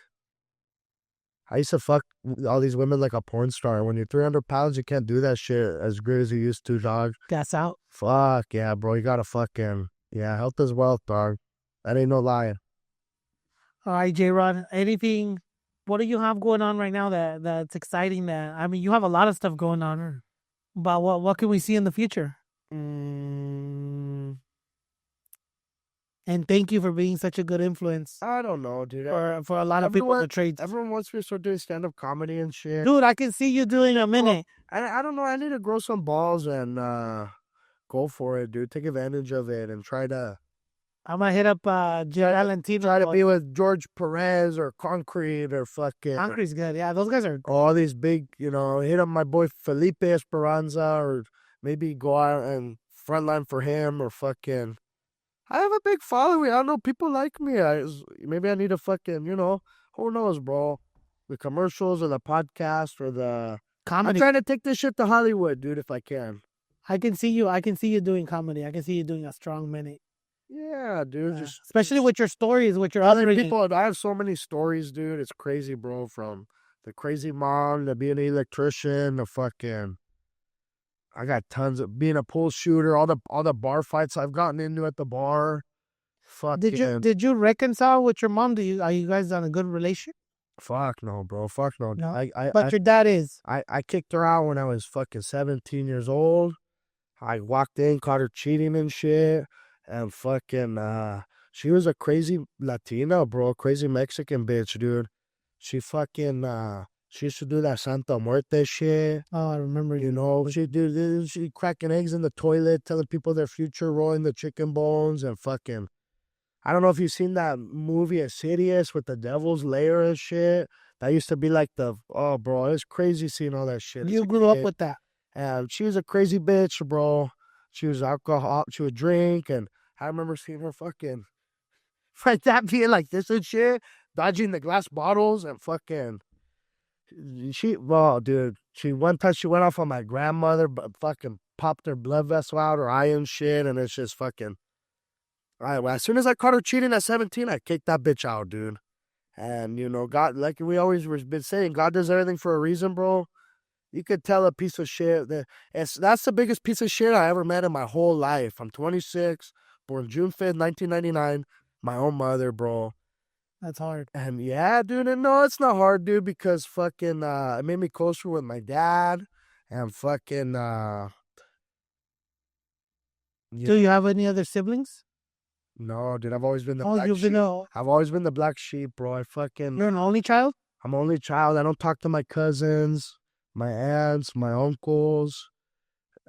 I used to fuck all these women like a porn star. When you're 300 pounds, you can't do that shit as good as you used to, dog. Gas out. Fuck, yeah, bro. You gotta fucking, health is wealth, dog. That ain't no lie. All right, JROD. What do you have going on right now that's exciting? You have a lot of stuff going on. But what can we see in the future? And thank you for being such a good influence. I don't know, dude. For a lot of people in the trades. Everyone wants me to start doing stand-up comedy and shit. Dude, I can see you doing a minute. I don't know. I need to grow some balls and go for it, dude. Take advantage of it and try to... I'm going to hit up Valentino. Try to be with George Perez or Concrete or fucking... Concrete's good. Yeah, those guys are... All these big, hit up my boy Felipe Esperanza or maybe go out and frontline for him or fucking... I have a big following. I don't know. People like me. Maybe I need to fucking, who knows, bro? The commercials or the podcast or the comedy. I'm trying to take this shit to Hollywood, dude, if I can. I can see you doing comedy. I can see you doing a strong minute. Yeah, dude. Especially with your stories, with your other people. I have so many stories, dude. It's crazy, bro. From the crazy mom, the being an electrician, the fucking. I got tons of being a pool shooter, all the bar fights I've gotten into at the bar. Fucking Did you reconcile with your mom? Are you guys on a good relation? fuck no, bro. Fuck no. No, I I but I your dad is. I kicked her out when I was fucking 17 years old. I walked in, caught her cheating and shit, and fucking she was a crazy Latina, bro, crazy Mexican bitch, dude. She fucking she used to do that Santa Muerte shit. Oh, I remember You you. know, she cracking eggs in the toilet, telling people their future, rolling the chicken bones, and fucking. I don't know if you've seen that movie Insidious with the Devil's Lair and shit. That used to be like oh, bro, it's crazy seeing all that shit. As You a grew up kid. with that. And she was a crazy bitch, bro. She was alcohol. She would drink, and I remember seeing her fucking like that being like this and shit, dodging the glass bottles and fucking. Well, dude, she one time she went off on my grandmother, but fucking popped her blood vessel out, her eye and shit, and it's just fucking. All right, well, as soon as I caught her cheating at 17, I kicked that bitch out, dude. And you know, God, like we always been saying, God does everything for a reason, bro. You could tell a piece of shit that's the biggest piece of shit I ever met in my whole life. I'm 26, born June 5th, 1999. My own mother, bro. That's hard. And yeah, dude, and no, it's not hard, dude, because fucking it made me closer with my dad and fucking Do you have any other siblings? no, dude, I've always been the Oh, black you've sheep. been I've always been the black sheep, bro. you're an only child? I'm only child. I don't talk to my cousins, my aunts, my uncles.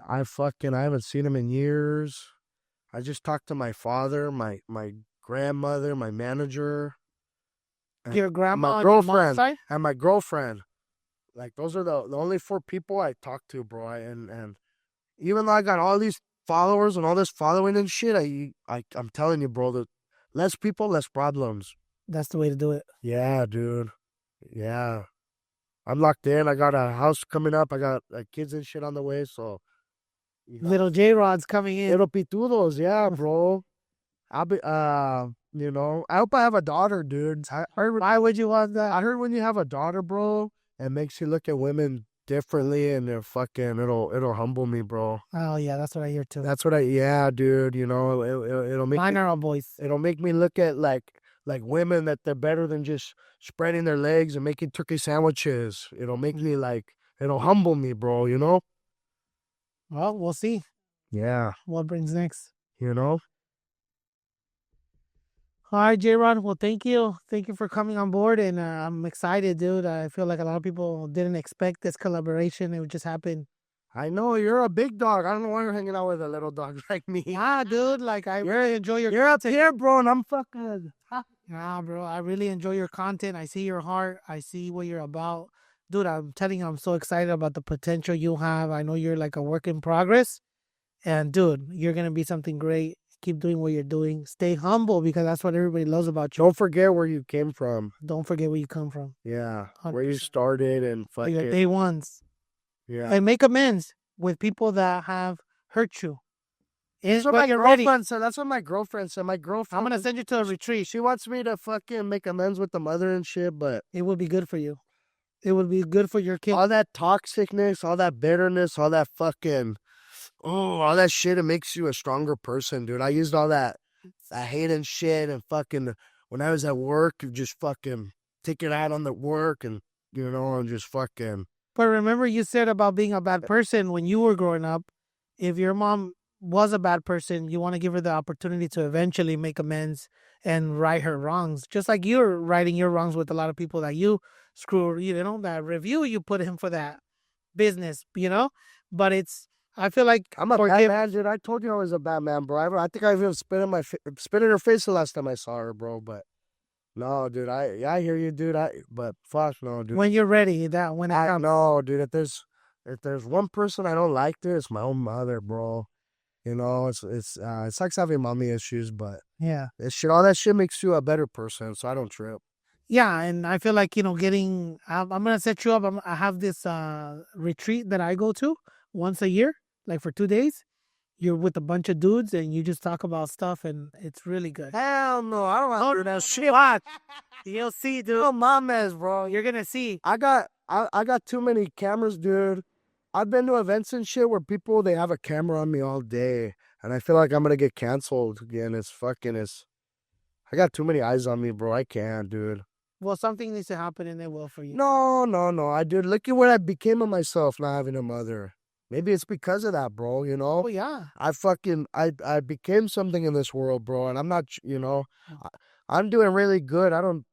I haven't seen them in years. I just talked to my father, my grandmother, my manager, Your and grandma my on your mom's girlfriend, side? and my girlfriend. Like those are the only four people I talk to, bro. And even though I got all these followers and all this following and shit, I'm telling you, bro, that less people, less problems. That's the way to do it. Yeah, dude. Yeah. I'm locked in. I got a house coming up. I got kids and shit on the way, so you know. Little JROD's coming in. Little pitudos, yeah, bro. I'll be I hope I have a daughter, dude. Why would you want that? I heard when you have a daughter, bro, it makes you look at women differently, and it'll humble me, bro. Oh yeah, that's what I hear too. That's what yeah, dude. You know, it'll make Mine me, are all boys. it'll make me look at like women that they're better than just spreading their legs and making turkey sandwiches. It'll make me it'll humble me, bro. You know? Well, we'll see Yeah. what brings next. You know? All right, J-Rod. Well, thank you. Thank you for coming on board. And I'm excited, dude. I feel like a lot of people didn't expect this collaboration. It would just happen. I know you're a big dog. I don't know why you're hanging out with a little dog like me. Ah, dude. Like, I really enjoy your You're up here, bro, and I'm fucking. Nah, bro. I really enjoy your content. I see your heart. I see what you're about. Dude, I'm telling you, I'm so excited about the potential you have. I know you're like a work in progress. And, dude, you're going to be something great. Keep doing what you're doing. Stay humble because that's what everybody loves about you. Don't forget where you came from. Don't forget where you come from. Yeah. Where 100%. you started and Like your fucking. day ones. Yeah. And make amends with people that have hurt you. That's what When my you're ready, girlfriend said. That's what my girlfriend said. My girlfriend. I'm going to send you to a retreat. She wants me to fucking make amends with the mother and shit, but It would be good for you. It would be good for your kid. all that toxicness, all that bitterness, all that fucking, all that shit, it makes you a stronger person, dude. I used all that hate and shit and fucking, when I was at work, just fucking take it out on the work and, and just fucking. But remember you said about being a bad person when you were growing up. If your mom was a bad person, you want to give her the opportunity to eventually make amends and right her wrongs. Just like you're righting your wrongs with a lot of people that you screw, that review you put him for that business, But I feel like I'm a bad man, dude. I told you I was a bad man, bro. I think I even spit in her face the last time I saw her, bro. But no, dude. I hear you, dude. But fuck no, dude. when you're ready, when it comes. No, dude. If there's one person I don't like, dude, it's my own mother, bro. It sucks having mommy issues, but Yeah. all that shit makes you a better person. So I don't trip. Yeah, and I feel like, I'm going to set you up. I have this retreat that I go to once a year, like for 2 days. you're with a bunch of dudes and you just talk about stuff, and it's really good. Hell no, I don't want to do that shit. Watch. You'll see, dude. Oh, my mess, bro. You're gonna see. I got too many cameras, dude. I've been to events and shit where people, they have a camera on me all day, and I feel like I'm gonna get canceled again. I got too many eyes on me, bro. I can't, dude. Well, something needs to happen, and it will for you. No. I dude, look at what I became of myself not having a mother. Maybe it's because of that, bro, you know? Oh yeah. I became something in this world, bro, and I'm not, you know, I'm doing really good. I don't,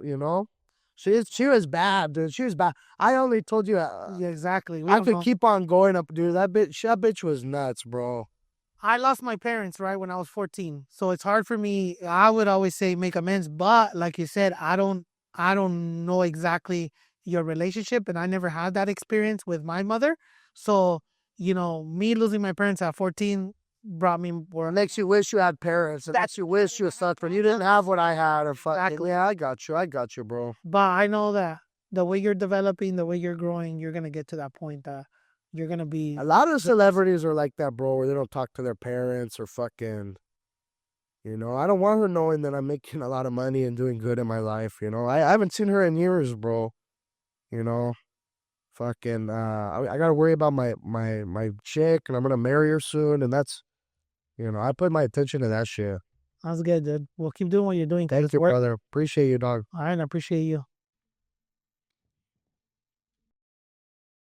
you know? She was bad, dude. She was bad. I only told you Yeah, exactly. We I don't could know. keep on going up, dude. That bitch was nuts, bro. I lost my parents right when I was 14, so it's hard for me. I would always say make amends, but like you said, I don't know exactly your relationship, and I never had that experience with my mother. So me losing my parents at 14 brought me more. It makes you wish you had parents. It makes you wish you was suffering. You didn't have what I had, or fucking. Exactly. Yeah, I got you, bro. But I know that the way you're developing, the way you're growing, you're gonna get to that point that you're gonna be. A lot of celebrities are like that, bro, where they don't talk to their parents or fucking. You know, I don't want her knowing that I'm making a lot of money and doing good in my life. You know, I haven't seen her in years, bro. You know, fucking. I gotta worry about my chick, and I'm gonna marry her soon, and that's. You know, I put my attention to that shit. That's good, dude. Well, keep doing what you're doing. 'cause Thank it's you, work. brother. Appreciate you, dog. All right, I appreciate you.